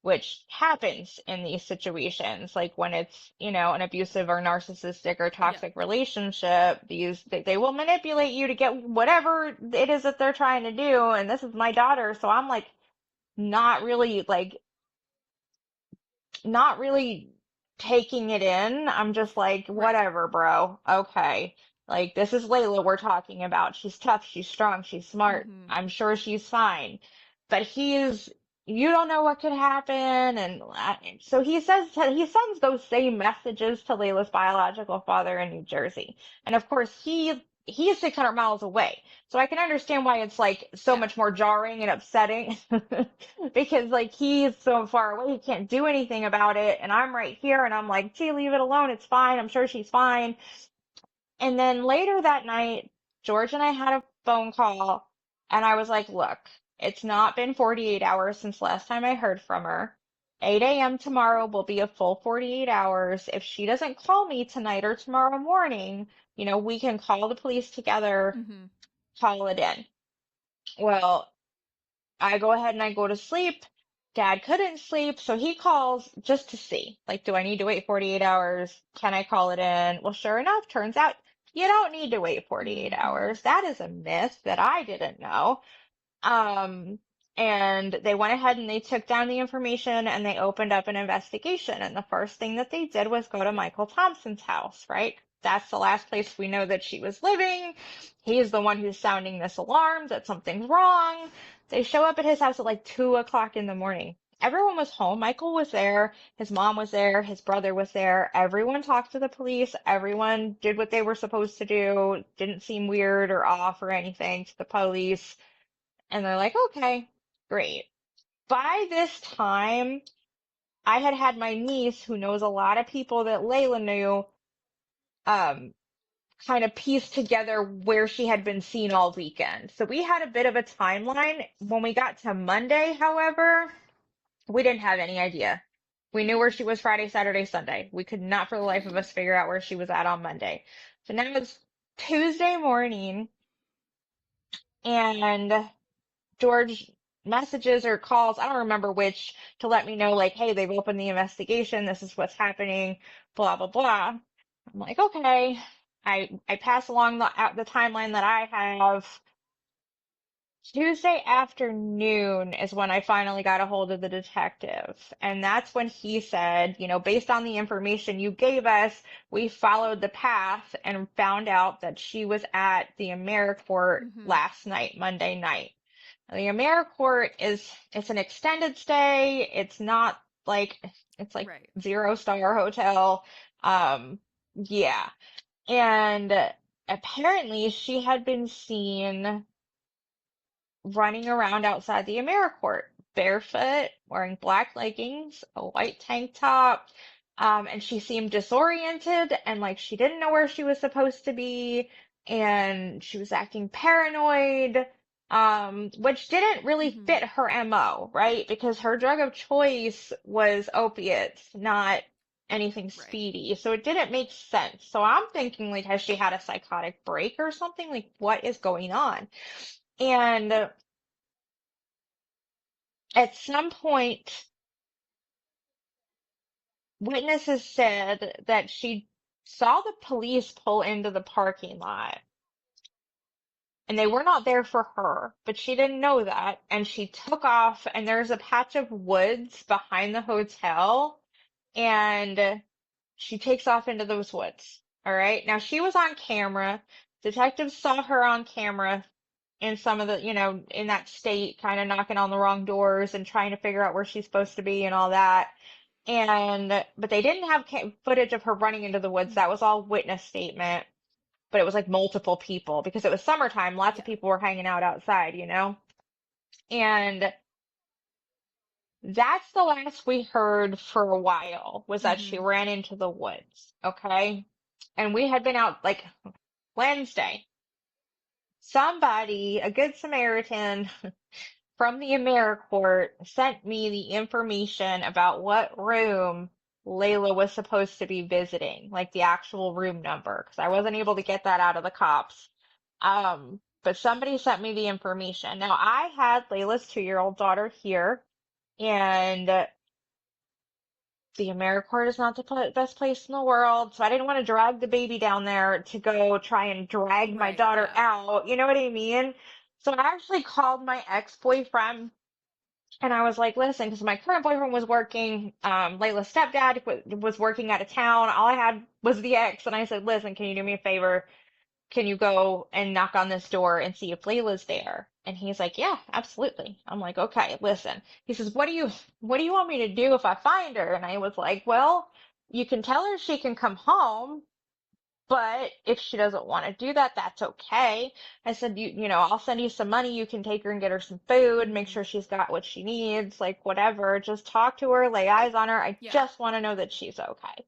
Speaker 2: which happens in these situations. Like when it's, an abusive or narcissistic or
Speaker 1: Yep.
Speaker 2: toxic relationship, they will manipulate you to get whatever it is that they're trying to do. And this is my daughter, so I'm like not really like not really taking it in. I'm just like,
Speaker 1: Right.
Speaker 2: whatever, bro. Okay. Like, this is Layla we're talking about. She's tough, she's strong, she's smart.
Speaker 1: Mhm.
Speaker 2: I'm sure she's fine. But you don't know what could happen. And so he sends those same messages to Layla's biological father in New Jersey. And of course, he is 600 miles away. So I can understand why it's like so
Speaker 1: Yeah.
Speaker 2: much more jarring and upsetting because like he's so far away, he can't do anything about it. And I'm right here and I'm like, gee, leave it alone. It's fine. I'm sure she's fine. And then later that night, George and I had a phone call and I was like, look, it's not been 48 hours since last time I heard from her. 8 a.m. tomorrow will be a full 48 hours. If she doesn't call me tonight or tomorrow morning, we can call the police together,
Speaker 1: Mhm.
Speaker 2: call it in. Well, I go ahead and I go to sleep. Dad couldn't sleep, so he calls just to see. Like, do I need to wait 48 hours? Can I call it in? Well, sure enough, turns out you don't need to wait 48
Speaker 1: Mhm.
Speaker 2: hours. That is a myth that I didn't know. Um, and they went ahead and they took down the information and they opened up an investigation. And the first thing that they did was go to
Speaker 1: Yep.
Speaker 2: Michael Thompson's house, right? That's the last place we know that she was living. He is the one who's sounding this alarm that something's wrong. They show up at his house at like 2 o'clock in the morning. Everyone was home. Michael was there. His mom was there. His brother was there. Everyone talked to the police. Everyone did what they were supposed to do. Didn't seem weird or off or anything to the police. And they're like, okay, great. By this time, I had had my niece, who knows a lot of people that Layla knew, um, kind of piece together where she had been seen all weekend. So we had a bit of a timeline. When we got to Monday, however, we didn't have any idea. We knew where she was Friday, Saturday, Sunday. We could not for the life of us figure out where she was at on Monday. So now it's Tuesday morning, and George messages or calls, I don't remember which, to let me know, like, hey, they've opened the investigation. This is what's happening, blah, blah, blah. I'm like, okay. I pass along the timeline that I have. Tuesday afternoon is when I finally got a hold of the detective. And that's when he said, based on the information you gave us, we followed the path and found out that she was at the AmeriCorps
Speaker 1: Mm-hmm.
Speaker 2: last night, Monday night. The AmeriCorps it's an extended stay. It's like
Speaker 1: Right.
Speaker 2: 0-star hotel. Yeah. And apparently she had been seen running around outside the AmeriCorps, barefoot, wearing black leggings, a white tank top, and she seemed disoriented and like she didn't know where she was supposed to be, and she was acting paranoid, which didn't really
Speaker 1: Mm-hmm.
Speaker 2: fit her MO, right? Because her drug of choice was opiates, not anything
Speaker 1: Right.
Speaker 2: speedy. So it didn't make sense. So I'm thinking, like, has she had a psychotic break or something? Like, what is going on? And at some point, witnesses said that she saw the police pull into the parking lot and they were not there for her, but she didn't know that. And she took off, and there's a patch of woods behind the hotel, and she takes off into those woods. All right. Now she was on camera. Detectives saw her on camera in some of the, in that state, kind of knocking on the wrong doors and trying to figure out where she's supposed to be and all that. But they didn't have footage of her running into the woods.
Speaker 1: Mm-hmm.
Speaker 2: That was all witness statement, but it was like multiple people because it was summertime. Lots of
Speaker 1: Yeah.
Speaker 2: people were hanging out outside. And that's the last we heard for a while, was that she
Speaker 1: Mm-hmm.
Speaker 2: ran into the woods. Okay. And we had been out like Wednesday. Somebody, a good Samaritan, from the AmeriCorps sent me the information about what room Layla was supposed to be visiting, like the actual room number, because I wasn't able to get that out of the cops. But somebody sent me the information. Now, I had Layla's 2-year-old daughter here, and the AmeriCorps is not the best place in the world, so I didn't want to drag the baby down there to go try and drag my
Speaker 1: Right.
Speaker 2: daughter
Speaker 1: Yeah.
Speaker 2: out. You know what I mean? So I actually called my ex-boyfriend, and I was like, listen, because my current boyfriend was working, Layla's stepdad was working out of town. All I had was the ex, and I said, listen, can you do me a favor? Can you go and knock on this door and see if Layla's there? And he's like, yeah, absolutely. I'm like, okay, listen. He says, what do you want me to do if I find her? And I was like, well, you can tell her she can come home, but if she doesn't want to do that, that's okay. I said, I'll send you some money. You can take her and get her some food, make
Speaker 1: Mm-hmm.
Speaker 2: sure she's got what she needs, like whatever. Just talk to her, lay eyes on her. I
Speaker 1: Yeah.
Speaker 2: just want to know that she's okay.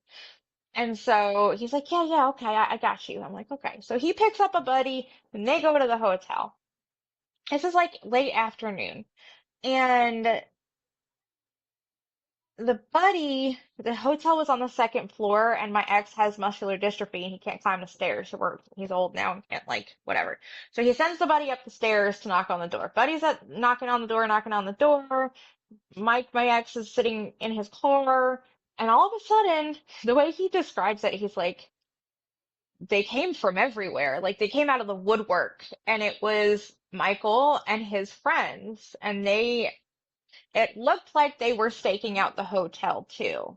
Speaker 2: And so he's like, yeah, yeah, okay, I got you. I'm like, okay. So he picks up a buddy and they go to the hotel. This is like late afternoon. And the hotel was on the second floor, and my ex has muscular dystrophy and he can't climb the stairs. So he's old now and can't, like, whatever. So he sends the buddy up the stairs to knock on the door. Buddy's up knocking on the door, knocking on the door. Mike, my ex, is sitting in his car, and all of a sudden, the way he describes it, he's like, they came from everywhere. Like, they came out of the woodwork, and it was Michael and his friends, and it looked like they were staking
Speaker 1: Oh.
Speaker 2: out the hotel too.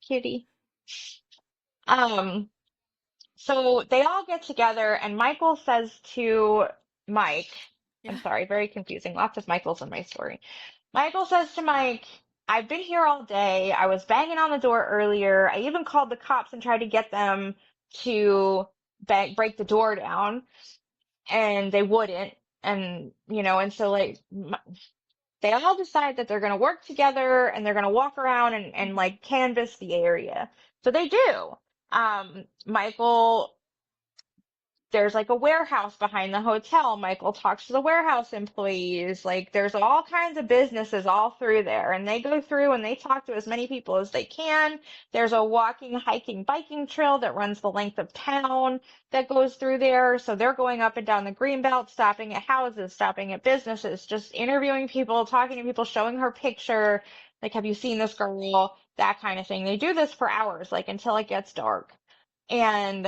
Speaker 2: Kitty. Um, so they all get together, and Michael says to Mike, I'm
Speaker 1: Yeah.
Speaker 2: sorry, very confusing. Lots of Michaels in my story. Michael says to Mike, I've been here all day. I was banging on the door earlier. I even called the cops and tried to get them to break the door down, and they wouldn't. And so, like, they all decide that they're going to work together and they're going to walk around and
Speaker 1: Mm-hmm.
Speaker 2: like canvass the area. So they do. Michael, there's like a warehouse behind the hotel. Michael talks to the warehouse employees. Like there's all kinds of businesses all through there, and they go through and they talk to as many people as they can. There's a walking, hiking, biking trail that runs the length of town that goes through there. So they're going up and down the greenbelt, stopping at houses, stopping at businesses, just interviewing people, talking to people, showing her picture. Like, have you seen this girl? That kind of thing. They do this for hours, like until it gets dark. And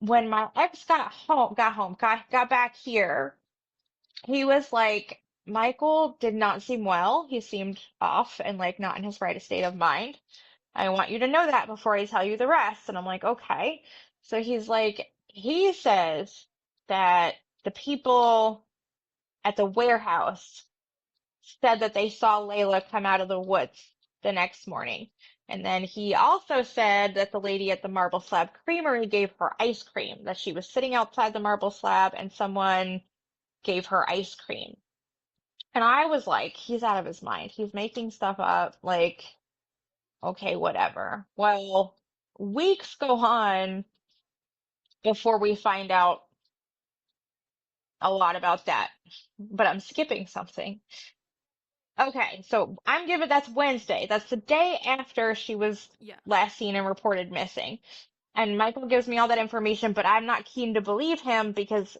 Speaker 2: when my ex got back here, he was like, Michael did not seem well. He seemed off and like not in his right state of mind. I want you to know that before I tell you the rest. And I'm like, okay. So he's like, he says that the people at the warehouse said that they saw Layla come out of the woods the next morning. And then he also said that the lady at the Marble Slab Creamery gave her ice cream, that she was sitting outside the Marble Slab and someone gave her ice cream. And I was like, he's out of his mind. He's making stuff up. Like, okay, whatever. Well, weeks go on before we find out a lot about that. But I'm skipping something. Okay, so that's Wednesday. That's the day after she was
Speaker 1: Yeah.
Speaker 2: last seen and reported missing. And Michael gives me all that information, but I'm not keen to believe him because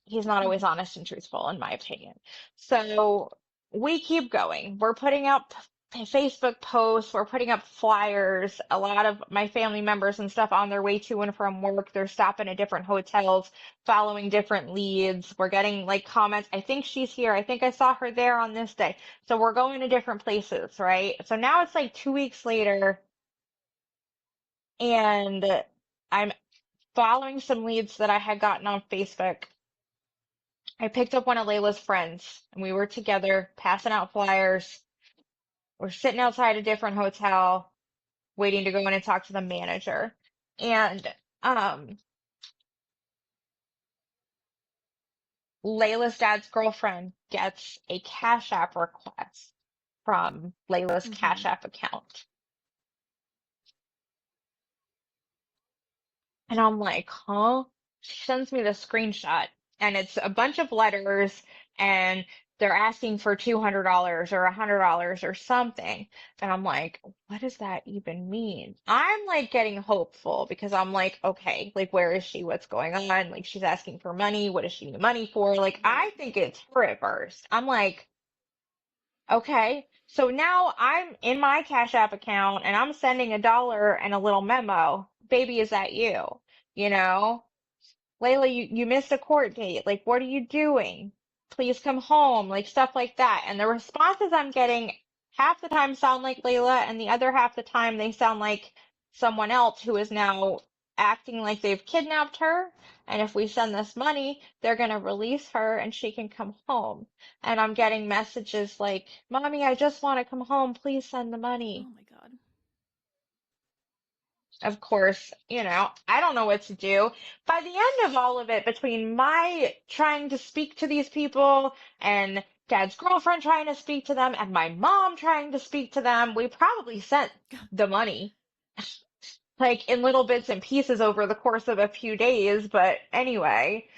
Speaker 2: he's not always
Speaker 1: Mm-hmm.
Speaker 2: honest and truthful, in my opinion. So we keep going. We're putting up Facebook posts, we're putting up flyers. A lot of my family members and stuff on their way to and from work, they're stopping at different hotels, following different leads. We're getting like comments. I think she's here. I think I saw her there on this day. So we're going to different places, right? So now it's like 2 weeks later, and I'm following some leads that I had gotten on Facebook. I picked up one of Layla's friends and we were together passing out flyers. We're sitting outside a different hotel waiting to go in and talk to the manager. And um Layla's dad's girlfriend gets a Cash App request from Layla's
Speaker 1: Mm-hmm.
Speaker 2: Cash App account. And I'm like, huh? She sends me the screenshot, and it's a bunch of letters, and they're asking for $200 or $100 or something. And I'm like, what does that even mean? I'm like getting hopeful because I'm like, okay, like, where is she? What's going on? Like, she's asking for money. What does she need money for? Like, I
Speaker 1: Right.
Speaker 2: think it's her at first. I'm like, okay. So now I'm in my Cash App account and I'm sending $1 and a little memo. Baby, is that you? You know? Layla, you missed a court date. Like, what are you doing? Please come home. Like, stuff like that. And the responses I'm getting half the time sound like Layla, and the other half the time they sound like someone else who is now acting like they've kidnapped her. And if we send this money, they're going to release her and she can come home. And I'm getting messages like, Mommy, I just want to come home. Please send the
Speaker 1: Oh
Speaker 2: money.
Speaker 1: my God.
Speaker 2: Of course, I don't know what to do. By the end of all of it, between my trying to speak to these people and Dad's girlfriend trying to speak to them and my mom trying to speak to them, we probably sent the money like in little bits and pieces over the course of a few days. But anyway,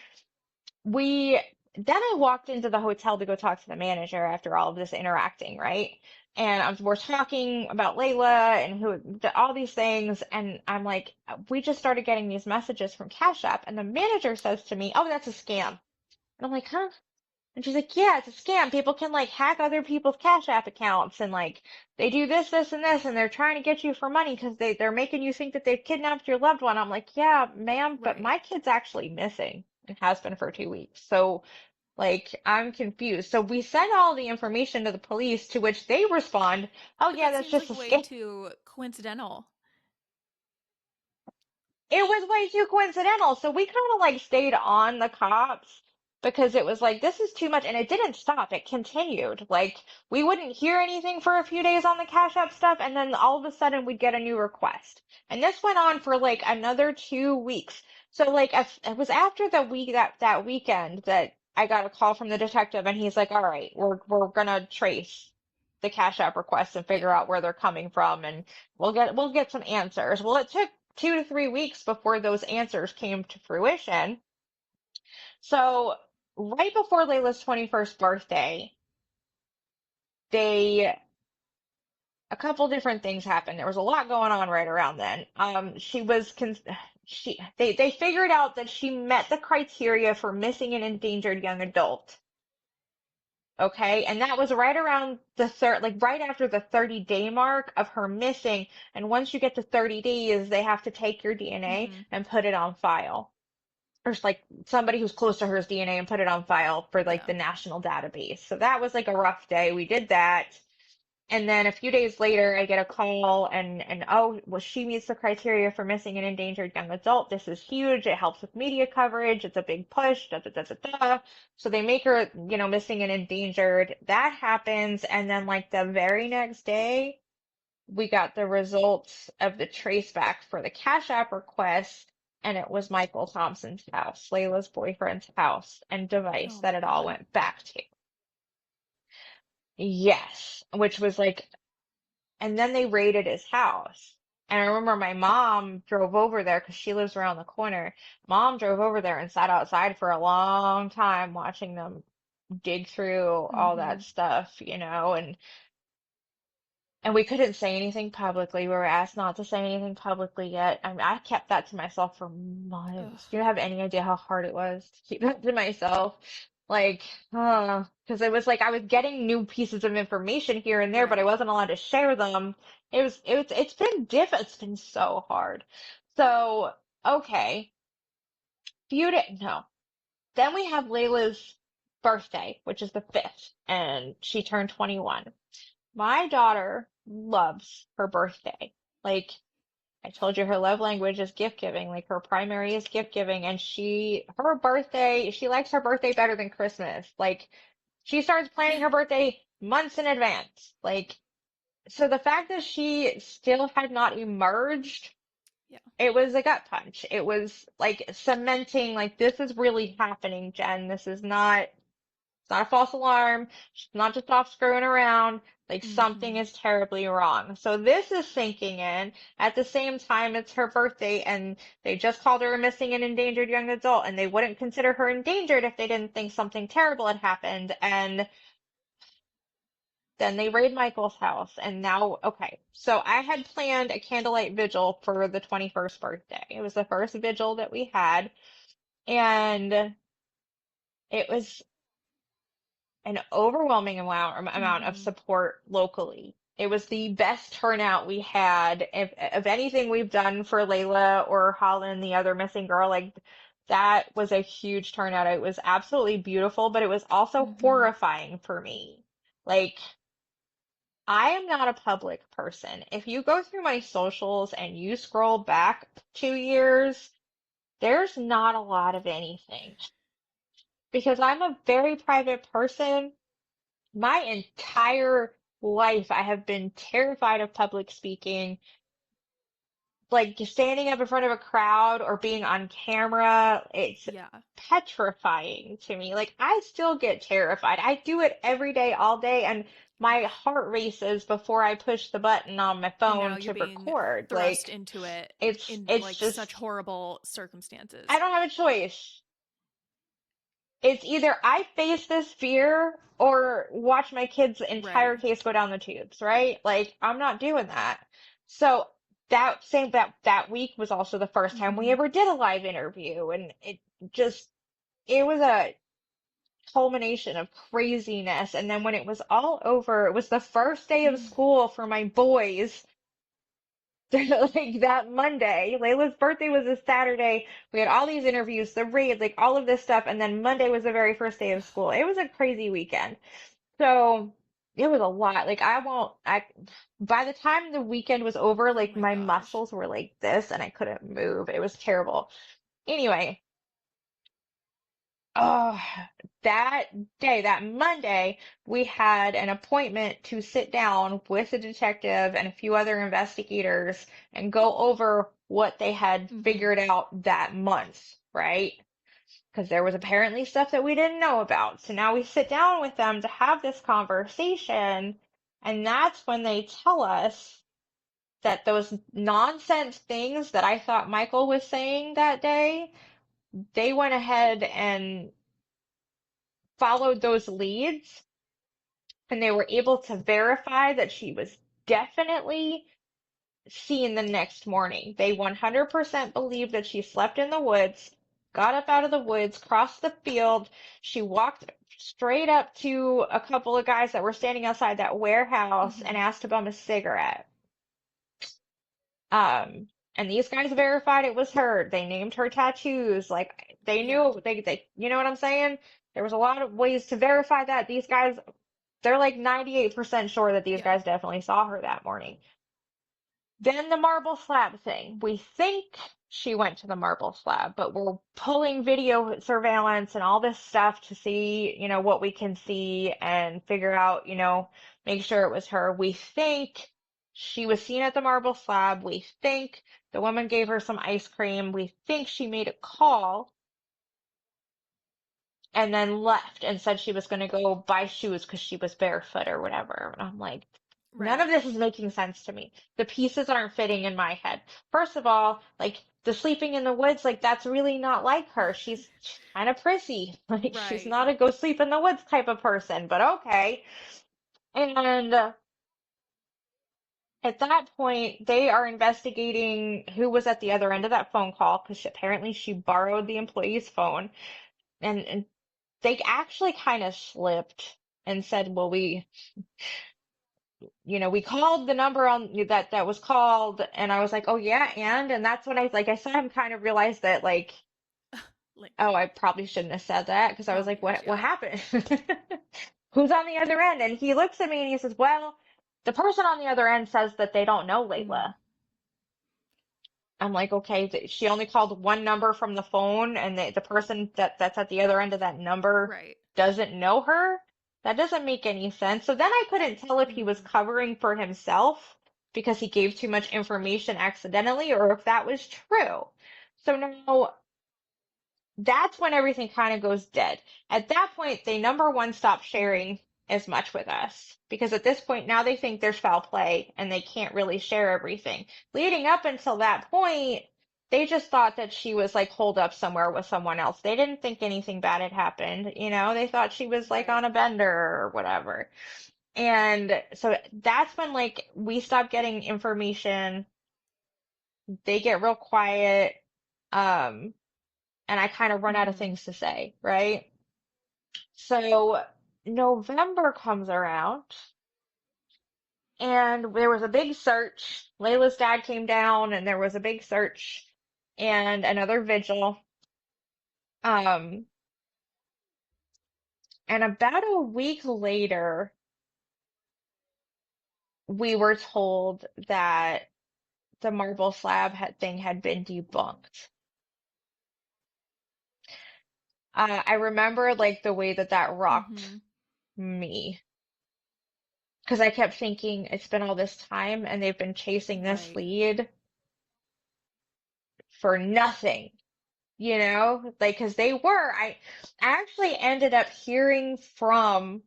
Speaker 2: we then I walked into the hotel to go talk to the manager after all of this interacting, right? And we're talking about Layla and all these things, and I'm like, we just started getting these messages from Cash App, and the manager says to me, "Oh, that's a scam." And I'm like, "Huh?" And she's like, "Yeah, it's a scam. People can like hack other people's Cash App accounts, and like they do this, this, and this, and they're trying to get you for money because they're making you think that they've kidnapped your loved one." I'm like, "Yeah, ma'am, but
Speaker 1: Right.
Speaker 2: my kid's actually missing. It has been for 2 weeks, so." Like, I'm confused. So we send all the information to the police, to which they respond, "Oh,
Speaker 1: But
Speaker 2: yeah,
Speaker 1: that
Speaker 2: that's
Speaker 1: seems
Speaker 2: just
Speaker 1: like
Speaker 2: a
Speaker 1: way
Speaker 2: scam."
Speaker 1: too coincidental.
Speaker 2: It was way too coincidental. So we kind of like stayed on the cops because it was like, this is too much. And it didn't stop. It continued. Like, we wouldn't hear anything for a few days on the Cash App stuff. And then all of a sudden we'd get a new request. And this went on for like another 2 weeks. So like, it was after the week, that weekend that I got a call from the detective and he's like, all right, we're gonna trace the Cash App requests and figure
Speaker 1: Yeah.
Speaker 2: out where they're coming from and we'll get some answers. Well, it took 2 to 3 weeks before those answers came to fruition. So right before Layla's 21st birthday, they a couple different things happened. There was a lot going on right around then. She was she they figured out that she met the criteria for missing an endangered young adult. Okay, and that was right around the third, like right after the 30-day mark of her missing. And once you get to 30 days, they have to take your DNA
Speaker 1: Mhm.
Speaker 2: and put it on file. Or like somebody who's close to her's DNA and put it on file for like
Speaker 1: Yeah.
Speaker 2: the national database. So that was like a rough day. We did that. And then a few days later, I get a call and oh, well, she meets the criteria for missing an endangered young adult. This is huge. It helps with media coverage. It's a big push. Da da da da da. So they make her, missing and endangered. That happens, and then like the very next day, we got the results of the trace back for the Cash App request, and it was Michael Thompson's house, Layla's boyfriend's house and device
Speaker 1: Oh
Speaker 2: that
Speaker 1: my
Speaker 2: it all
Speaker 1: God.
Speaker 2: went back to. Yes, which was like and then they raided his house. And I remember my mom drove over there because she lives around the corner. Mom drove over there and sat outside for a long time watching them dig through all that
Speaker 1: Mhm.
Speaker 2: stuff, and we couldn't say anything publicly. We were asked not to say anything publicly yet. I mean, I kept that to myself for
Speaker 1: Ugh.
Speaker 2: months. Do you have any idea how hard it was to keep that to myself? Like, because it was like I was getting new pieces of information here and there, but I
Speaker 1: Right.
Speaker 2: wasn't allowed to share them. It's been it's been so hard. So, okay, no. Then we have Layla's birthday, which is the 5th, and she turned 21. My daughter loves her birthday. Like I told you, her love language is gift giving. Like her primary is gift giving. And she likes her birthday better than Christmas. Like she starts planning her birthday months in advance. Like, so the fact that she still had not emerged,
Speaker 1: Yeah.
Speaker 2: it was a gut punch. It was like cementing, like, this is really happening, Jen. This is not it's not a false alarm. She's not just off screwing around. Like something
Speaker 1: Mhm.
Speaker 2: is terribly wrong. So this is sinking in. At the same time, it's her birthday and they just called her a missing and endangered young adult and they wouldn't consider her endangered if they didn't think something terrible had happened. And then they raid Michael's house and now, okay. So I had planned a candlelight vigil for the 21st birthday. It was the first vigil that we had and it was an overwhelming amount of
Speaker 1: Mhm.
Speaker 2: support locally. It was the best turnout we had of anything we've done for Layla or Holland, the other missing girl. Like that was a huge turnout. It was absolutely beautiful, but it was also
Speaker 1: Mhm.
Speaker 2: horrifying for me. Like I am not a public person. If you go through my socials and you scroll back 2 years, there's not a lot of anything because I'm a very private person. My entire life, I have been terrified of public speaking, like just standing up in front of a crowd or being on camera. It's
Speaker 1: Yeah.
Speaker 2: petrifying to me. Like, I still get terrified. I do it every day, all day, and my
Speaker 1: Ugh.
Speaker 2: heart races before I push the button on my
Speaker 1: And now
Speaker 2: phone
Speaker 1: you're
Speaker 2: to
Speaker 1: being
Speaker 2: record.
Speaker 1: thrust
Speaker 2: Like,
Speaker 1: into it
Speaker 2: it's,
Speaker 1: in
Speaker 2: it's
Speaker 1: like such
Speaker 2: just,
Speaker 1: horrible
Speaker 2: I
Speaker 1: circumstances.
Speaker 2: don't have a choice. It's either I face this fear or watch my kid's entire
Speaker 1: Right.
Speaker 2: case go down the tubes, right? Like, I'm not doing that. So that week was also the first time we
Speaker 1: Mhm.
Speaker 2: ever did a live interview, and just it was a culmination of craziness. And then when it was all over, it was the first day of school for my boys. Like that Monday, Layla's birthday was a Saturday. We had all these interviews, the raid, like all of this stuff, and then Monday was the very first day of school. It was a crazy weekend. So it was a lot. Like by the time the weekend was over,
Speaker 1: Oh
Speaker 2: like
Speaker 1: my
Speaker 2: my
Speaker 1: gosh.
Speaker 2: muscles were like this and I couldn't move. It was terrible. Anyway, oh, that day, that Monday, we had an appointment to sit down with a detective and a few other investigators and go over what they had
Speaker 1: Mhm.
Speaker 2: figured out that month, right? because there was apparently stuff that we didn't know about. So now we sit down with them to have this conversation, and that's when they tell us that those nonsense things that I thought Michael was saying that day, they went ahead and followed those leads, and they were able to verify that she was definitely seen the next morning. They 100% believe that she slept in the woods, got up out of the woods, crossed the field. She walked straight up to a couple of guys that were standing outside that warehouse and
Speaker 1: Mm-hmm.
Speaker 2: asked to bum a cigarette. Um, and these guys verified it was her. They named her tattoos. Like they
Speaker 1: Yeah.
Speaker 2: knew you know what I'm saying? There was a lot of ways to verify that. These guys, they're like 98% sure that these
Speaker 1: Yeah.
Speaker 2: guys definitely saw her that morning. Then the marble slab thing. We think she went to the marble slab, but we're pulling video surveillance and all this stuff to see, what we can see and figure out, make sure it was her. We think she was seen at the marble slab. We think the woman gave her some ice cream. We think she made a call and then left and said she was going to go buy shoes because she was barefoot or whatever. And I'm like, none of
Speaker 1: Right.
Speaker 2: this is making sense to me. The pieces aren't fitting in my head. First of all, like the sleeping in the woods, like that's really not like her. She's kind of prissy. Like she's
Speaker 1: Right.
Speaker 2: not a go sleep in the woods type of person, but okay. And at that point, they are investigating who was at the other end of that phone call because apparently she borrowed the employee's phone. And they actually kind of slipped and said, well, we called the number on that was called. And I was like, oh yeah. And that's when I saw him kind of realize that like,
Speaker 1: Like,
Speaker 2: oh, I probably shouldn't have said that because I
Speaker 1: oh
Speaker 2: was
Speaker 1: my
Speaker 2: like,
Speaker 1: gosh,
Speaker 2: what
Speaker 1: yeah.
Speaker 2: happened? Who's on the other end? And he looks at me and he says, well, the person on the other end says that they don't know
Speaker 1: Mm-hmm.
Speaker 2: Layla. I'm like, okay, she only called one number from the phone, and the person that's at the other end of that number
Speaker 1: Right.
Speaker 2: doesn't know her. That doesn't make any sense. So then I couldn't tell if he was
Speaker 1: Mm-hmm.
Speaker 2: covering for himself because he gave too much information accidentally, or if that was true. So now that's when everything kind of goes dead. At that point, they number one stop
Speaker 1: Mm-hmm.
Speaker 2: sharing as much with us because at this point now they think there's foul play and they can't really share everything. Leading up until that point, they just thought that she was like holed up somewhere with someone else. They didn't think anything bad had happened. They thought she was like
Speaker 1: Right.
Speaker 2: on a bender or whatever. And so that's when like we stopped getting information. They get real quiet. Um, and I kind of run out of
Speaker 1: Mm-hmm.
Speaker 2: things to say, right? So November comes around and there was a big search. Layla's dad came down and there was a big search and another vigil. Um, and about a week later, we were told that the marble slab thing had been debunked. I remember like the way that rocked
Speaker 1: Mm-hmm.
Speaker 2: me because I kept thinking it's been all this time and they've been chasing this
Speaker 1: Right.
Speaker 2: lead for nothing, like, cause I actually ended up hearing from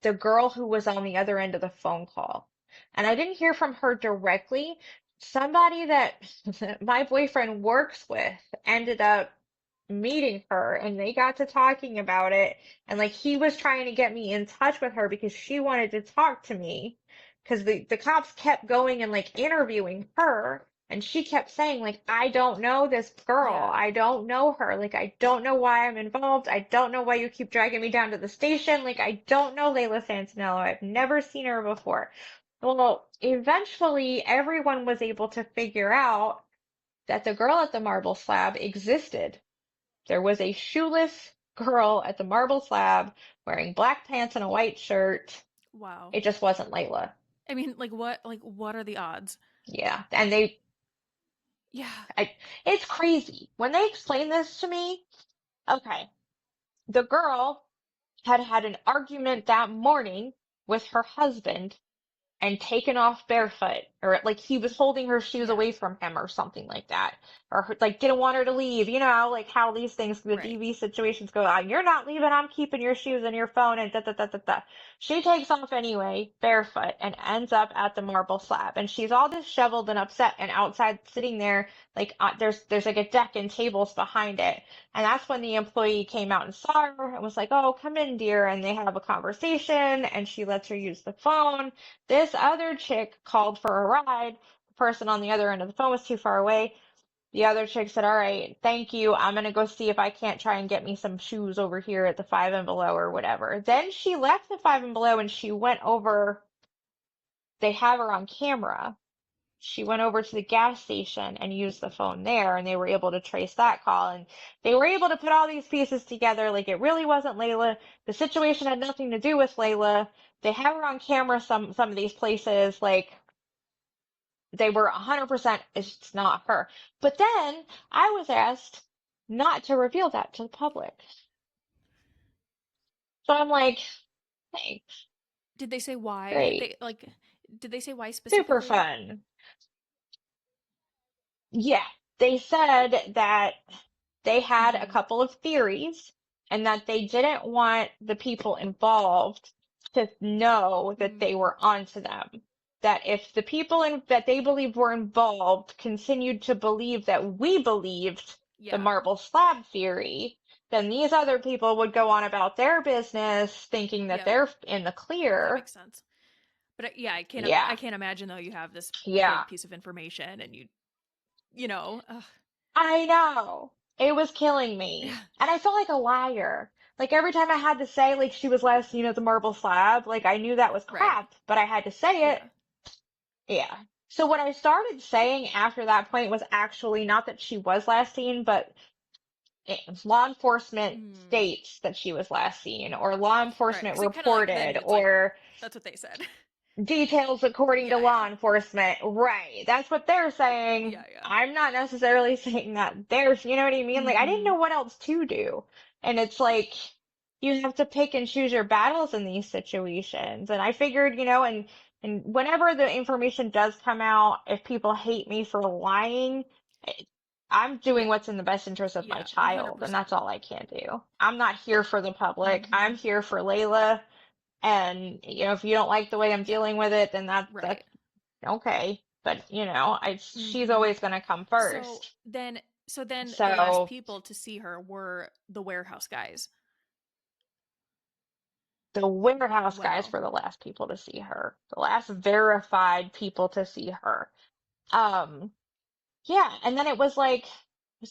Speaker 2: the girl who was on the other end of the phone call. And I didn't hear from her directly. Somebody that my boyfriend works with ended up meeting her and they got to talking about it. And like he was trying to get me in touch with her because she wanted to talk to me because the cops kept going and like interviewing her. And she kept saying, like, I don't know this girl.
Speaker 1: Yeah.
Speaker 2: I don't know her. Like, I don't know why I'm involved. I don't know why you keep dragging me down to the station. Like, I don't know Layla Santanello. I've never seen her before. Well, eventually everyone was able to figure out that the girl at the marble slab existed. There was a shoeless girl at the marble slab wearing black pants and a white shirt.
Speaker 1: Wow.
Speaker 2: It just wasn't Layla.
Speaker 1: I mean, what are the odds?
Speaker 2: Yeah. And they,
Speaker 1: Yeah.
Speaker 2: I, it's crazy. When they explain this to me, okay, the girl had had an argument that morning with her husband and taken off barefoot, or like he was holding her shoes
Speaker 1: Yeah.
Speaker 2: away from him or something like that, or like didn't want her to leave. You know, like how these things, the
Speaker 1: Right.
Speaker 2: DV situations go on. You're not leaving. I'm keeping your shoes and your phone and da da da da da. She takes off anyway, barefoot, and ends up at the marble slab, and she's all disheveled and upset, and outside sitting there, like there's like a deck and tables behind it, and that's when the employee came out and saw her and was like, "Oh, come in, dear," and they have a conversation, and she lets her use the phone. This other chick called for a ride. The person on the other end of the phone was too far away. The other chick said, "All right, thank you. I'm gonna go see if I can't try and get me some shoes over here at the Five and Below or whatever." Then she left the Five and Below and she went over, they have her on camera. She went over to the gas station and used the phone there, and they were able to trace that call, and they were able to put all these pieces together. Like it really wasn't Layla. The situation had nothing to do with Layla. They have her on camera some of these places, like they were 100% it's not her. But then I was asked not to reveal that to the public. So I'm like, thanks.
Speaker 1: Did they say why?
Speaker 2: Great.
Speaker 1: They like did they say why
Speaker 2: Super
Speaker 1: specifically?
Speaker 2: fun. Yeah, they said that they had a
Speaker 1: Mhm.
Speaker 2: couple of theories and that they didn't want the people involved to know that they
Speaker 1: Mm.
Speaker 2: were onto them. That if the people that they believed were involved continued to believe that we believed the
Speaker 1: Yeah.
Speaker 2: marble slab theory, then these other people would go on about their business thinking that
Speaker 1: Yep.
Speaker 2: they're in the
Speaker 1: That
Speaker 2: clear.
Speaker 1: makes sense. But yeah,
Speaker 2: Yeah,
Speaker 1: I can't imagine though you have this
Speaker 2: yeah.
Speaker 1: big piece of information and you know, ugh.
Speaker 2: I know. It was killing me.
Speaker 1: Yeah.
Speaker 2: And I felt like a liar. Like every time I had to say like she was last seen at the marble slab, like I knew that was
Speaker 1: Right.
Speaker 2: crap, but I had to say it.
Speaker 1: Yeah.
Speaker 2: Yeah. So what I started saying after that point was actually not that she was last seen, but law enforcement
Speaker 1: Mm.
Speaker 2: states that she was last seen, or law
Speaker 1: Right.
Speaker 2: enforcement
Speaker 1: Because it kind of like then
Speaker 2: reported,
Speaker 1: it's like
Speaker 2: or
Speaker 1: that's what they said.
Speaker 2: details according to
Speaker 1: Yeah.
Speaker 2: law
Speaker 1: Yeah.
Speaker 2: enforcement. Right. That's what they're saying.
Speaker 1: Yeah. Yeah.
Speaker 2: I'm not necessarily saying that there's, you know what I mean? Like, I didn't
Speaker 1: Mm-hmm.
Speaker 2: know what else to do. And it's like, you have to pick and choose your battles in these situations. And I figured, and whenever the information does come out, if people hate me for lying, eh, I'm doing
Speaker 1: Yeah.
Speaker 2: what's in the best interest of my
Speaker 1: Yeah. 100%.
Speaker 2: child, and that's all I can do. I'm not here for the public.
Speaker 1: Mm-hmm.
Speaker 2: I'm here for Layla. And if you don't like the way I'm
Speaker 1: Yeah.
Speaker 2: dealing with it, then that's
Speaker 1: Right.
Speaker 2: okay. But she's
Speaker 1: Mm-hmm.
Speaker 2: always gonna come
Speaker 1: So
Speaker 2: first.
Speaker 1: then, so then the last
Speaker 2: So
Speaker 1: people to see her were the warehouse guys.
Speaker 2: the warehouse guys
Speaker 1: Wow.
Speaker 2: were the last people to see her, the last verified people to see her. Um, yeah, and then it was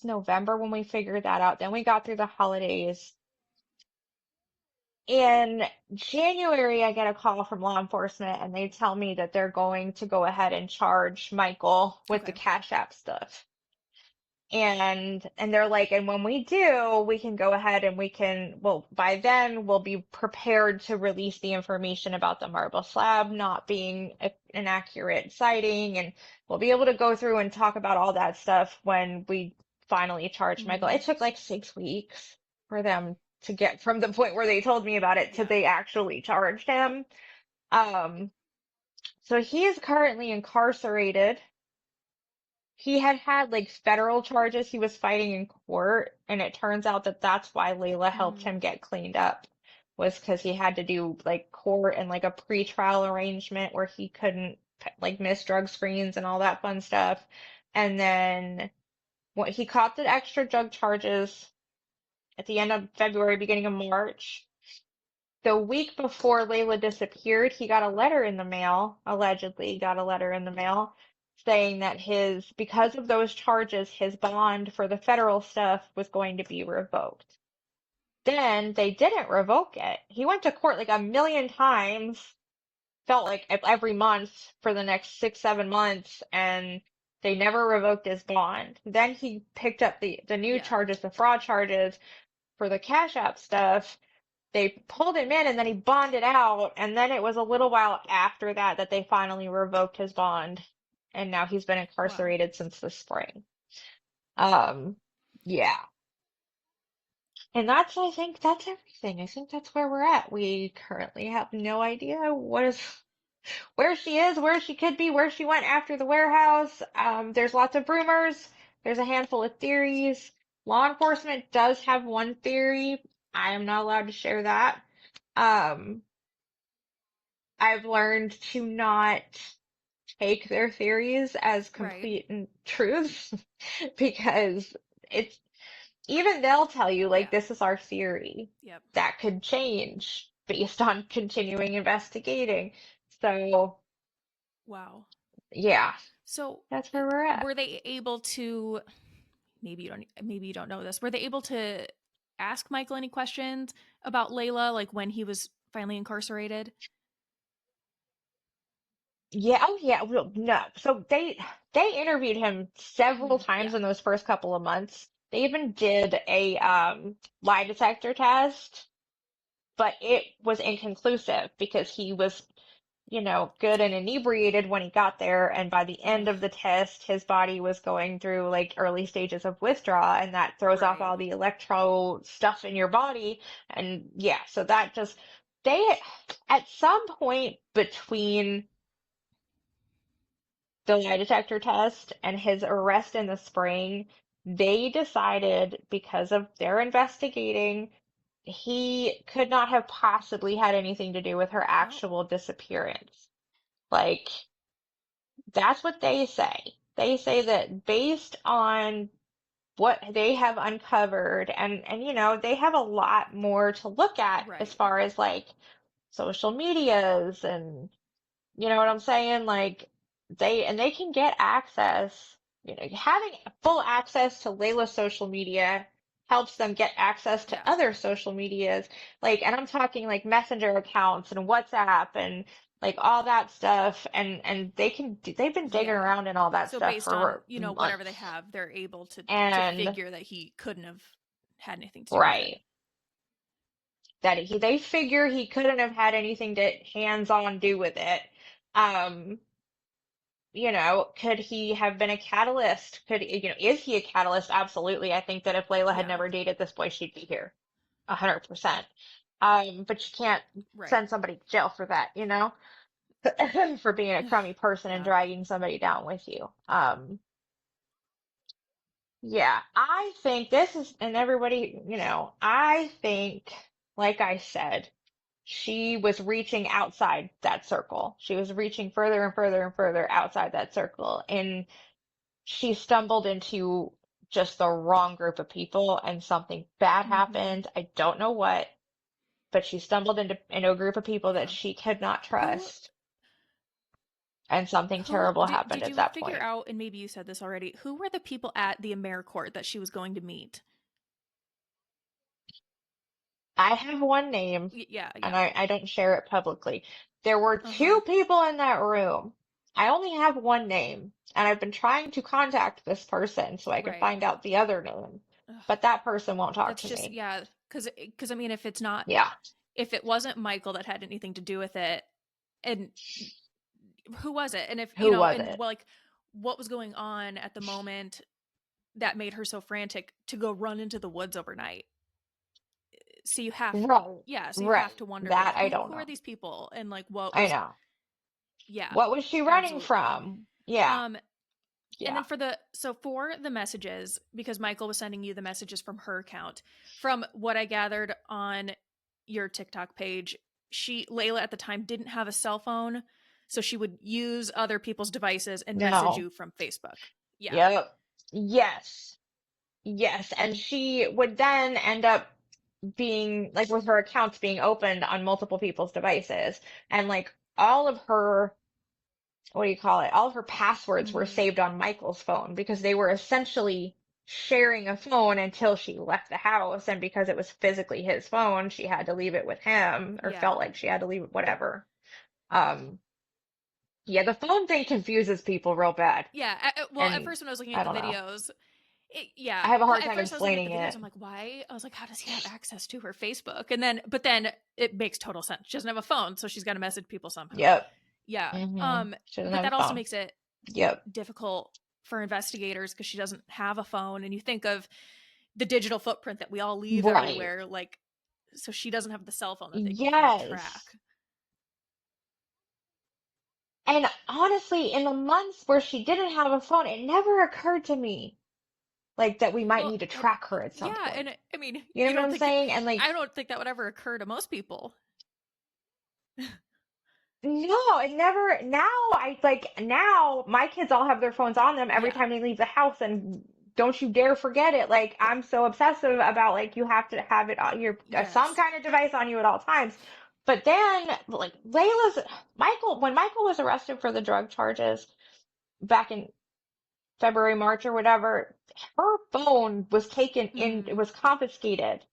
Speaker 2: November when we figured that out. Then we got through the holidays. In January, I get a call from law enforcement and they tell me that they're going to go ahead and charge Michael with the
Speaker 1: Okay.
Speaker 2: Cash App stuff. And they're like, and when we do, we can go ahead and well, by then we'll be prepared to release the information about the marble slab not being an accurate sighting, and we'll be able to go through and talk about all that stuff when we finally charge Michael.
Speaker 1: Mm-hmm.
Speaker 2: It took like 6 weeks for them to get from the point where they told me about it to
Speaker 1: Yeah.
Speaker 2: they actually charged him. Um, so he is currently incarcerated. He had like federal charges he was fighting in court, and it turns out that that's why Layla helped
Speaker 1: Mm.
Speaker 2: him get cleaned up, was because he had to do like court and like a pretrial arrangement where he couldn't like miss drug screens and all that fun stuff. And then what he caught the extra drug charges at the end of February, beginning of March. The week before Layla disappeared, he got a letter in the mail, allegedly got a letter in the mail, saying that because of those charges, his bond for the federal stuff was going to be revoked. Then they didn't revoke it. He went to court like a million times, felt like every month for the next 6, 7 months, and they never revoked his bond. Then he picked up the new
Speaker 1: Yeah.
Speaker 2: charges, the fraud charges for the Cash App stuff. They pulled him in and then he bonded out, and then it was a little while after that that they finally revoked his bond, and now he's been
Speaker 1: Wow.
Speaker 2: incarcerated since the spring. Um, yeah. And I think that's everything. I think that's where we're at. We currently have no idea what is. where she is, where she could be, where she went after the warehouse. There's lots of rumors. There's a handful of theories. Law enforcement does have one theory. I am not allowed to share that. Um, I've learned to not take their theories as
Speaker 1: Right.
Speaker 2: complete and truths because it's even they'll tell you like
Speaker 1: Yeah.
Speaker 2: this is our theory
Speaker 1: Yep.
Speaker 2: that could change based on continuing investigating. So
Speaker 1: Wow.
Speaker 2: yeah,
Speaker 1: So
Speaker 2: that's where we're at.
Speaker 1: were they able to, maybe you don't know this, were they able to ask Michael any questions about Layla, like when he was finally incarcerated?
Speaker 2: Yeah, oh yeah, well, no. So they interviewed him several times
Speaker 1: Yeah.
Speaker 2: in those first couple of months. They even did a lie detector test, but it was inconclusive because he was, good and inebriated when he got there, and by the end
Speaker 1: Ugh.
Speaker 2: of the test, his body was going through like early stages of withdrawal, and that throws off
Speaker 1: Right.
Speaker 2: all the electro stuff in your body. And yeah, so that just they at some point between the lie detector test and his arrest in the spring, they decided because of their investigating, he could not have possibly had anything to do with her
Speaker 1: Oh.
Speaker 2: actual disappearance. Like, that's what they say. They say that based on what they have uncovered and they have a lot more to look at as
Speaker 1: Right.
Speaker 2: far as like social medias and you know what I'm saying? Like they can get access, having full access to Layla's social media helps them get access to
Speaker 1: Yeah.
Speaker 2: other social medias. Like, and I'm talking like Messenger accounts and WhatsApp and like all that stuff. And they've been digging
Speaker 1: Yeah.
Speaker 2: around in all that
Speaker 1: So
Speaker 2: stuff
Speaker 1: based on,
Speaker 2: for
Speaker 1: whatever they
Speaker 2: months.
Speaker 1: have, they're able to
Speaker 2: And
Speaker 1: figure that he couldn't have had anything to do with it.
Speaker 2: right. That they figure he couldn't have had anything to hands-on do with it. Um, could he have been a catalyst? Is he a catalyst? Absolutely. I think that if Layla had
Speaker 1: Yeah.
Speaker 2: never dated this boy, she'd be here, 100%. But you can't
Speaker 1: Right.
Speaker 2: send somebody to jail for that, for being a crummy person and
Speaker 1: Yeah.
Speaker 2: dragging somebody down with you. Yeah, I think this is, and everybody, I think, like I said, she was reaching outside that circle. She was reaching further and further and further outside that circle. And she stumbled into just the wrong group of people and something bad
Speaker 1: Mm-hmm.
Speaker 2: happened. I don't know what, but she stumbled into a group of people that
Speaker 1: Yeah.
Speaker 2: she could not
Speaker 1: Who
Speaker 2: trust, and something
Speaker 1: who
Speaker 2: terrible
Speaker 1: did
Speaker 2: happened
Speaker 1: did
Speaker 2: at
Speaker 1: you
Speaker 2: that
Speaker 1: figure
Speaker 2: point.
Speaker 1: out, and maybe you said this already, who were the people at the AmeriCorps that she was going to meet?
Speaker 2: I have one name,
Speaker 1: Yeah,
Speaker 2: and
Speaker 1: yeah.
Speaker 2: I don't share it publicly. There were
Speaker 1: Uh-huh.
Speaker 2: two people in that room. I only have one name, and I've been trying to contact this person so I can
Speaker 1: Right.
Speaker 2: find out the other name,
Speaker 1: Ugh.
Speaker 2: but that person won't talk
Speaker 1: That's
Speaker 2: to
Speaker 1: just,
Speaker 2: me.
Speaker 1: yeah, cuz I mean, if it's not,
Speaker 2: Yeah,
Speaker 1: if it wasn't Michael that had anything to do with it, and who was it? And if,
Speaker 2: who was
Speaker 1: and
Speaker 2: it?
Speaker 1: well, like what was going on at the moment that made her so frantic to go run into the woods overnight? So you have,
Speaker 2: Right,
Speaker 1: yeah, so you have
Speaker 2: right.
Speaker 1: to wonder, like,
Speaker 2: That I
Speaker 1: who
Speaker 2: don't
Speaker 1: are
Speaker 2: know.
Speaker 1: these people, and like what
Speaker 2: I
Speaker 1: was,
Speaker 2: know.
Speaker 1: yeah,
Speaker 2: What was she running
Speaker 1: absolutely.
Speaker 2: from? Yeah,
Speaker 1: Um and
Speaker 2: yeah.
Speaker 1: then for the messages, because Michael was sending you the messages from her account, from what I gathered on your TikTok page, Layla at the time didn't have a cell phone, so she would use other people's devices and message
Speaker 2: No.
Speaker 1: you from Facebook. Yeah.
Speaker 2: Yep. Yes. Yes. And she would then end up being like with her accounts being opened on multiple people's devices. And like all of her, what do you call it? All of her passwords were
Speaker 1: Mm-hmm.
Speaker 2: saved on Michael's phone because they were essentially sharing a phone until she left the house. And because it was physically his phone, she had to leave it with him or
Speaker 1: Yeah.
Speaker 2: felt like she had to leave it, whatever. Um, yeah, the phone thing confuses people real bad.
Speaker 1: Yeah. Well, at
Speaker 2: And
Speaker 1: first when I was looking at
Speaker 2: I
Speaker 1: the
Speaker 2: don't know.
Speaker 1: videos,
Speaker 2: I
Speaker 1: yeah.
Speaker 2: have a
Speaker 1: Well,
Speaker 2: hard
Speaker 1: at
Speaker 2: time
Speaker 1: first I was looking at the
Speaker 2: explaining
Speaker 1: videos.
Speaker 2: it.
Speaker 1: I'm like, why? I was like, how does he have access to her Facebook? But then it makes total sense. She doesn't have a phone, so she's got to message people somehow.
Speaker 2: Yep.
Speaker 1: Yeah.
Speaker 2: She doesn't
Speaker 1: But
Speaker 2: have a
Speaker 1: that also
Speaker 2: phone.
Speaker 1: makes it
Speaker 2: Yep.
Speaker 1: difficult for investigators because she doesn't have a phone, and you think of the digital footprint that we all leave
Speaker 2: Right.
Speaker 1: everywhere, like, so she doesn't have the cell phone that they can kind of
Speaker 2: Yes.
Speaker 1: track.
Speaker 2: And honestly, in the months where she didn't have a phone, it never occurred to me like that we might
Speaker 1: Well,
Speaker 2: need to
Speaker 1: and
Speaker 2: track her at some
Speaker 1: yeah,
Speaker 2: point.
Speaker 1: and I mean,
Speaker 2: You
Speaker 1: you
Speaker 2: know what
Speaker 1: don't
Speaker 2: I'm
Speaker 1: think
Speaker 2: saying? And
Speaker 1: I
Speaker 2: like,
Speaker 1: don't think that would ever occur to most people.
Speaker 2: no, it never. Now my kids all have their phones on them every
Speaker 1: Yeah.
Speaker 2: time they leave the house, and don't you dare forget it. Like I'm so obsessive about like you have to have it on your some
Speaker 1: Yes.
Speaker 2: kind of device on you at all times. But then like Layla's Michael when Michael was arrested for the drug charges back in February, March or whatever, her phone was taken in, it
Speaker 1: Mm-hmm.
Speaker 2: was confiscated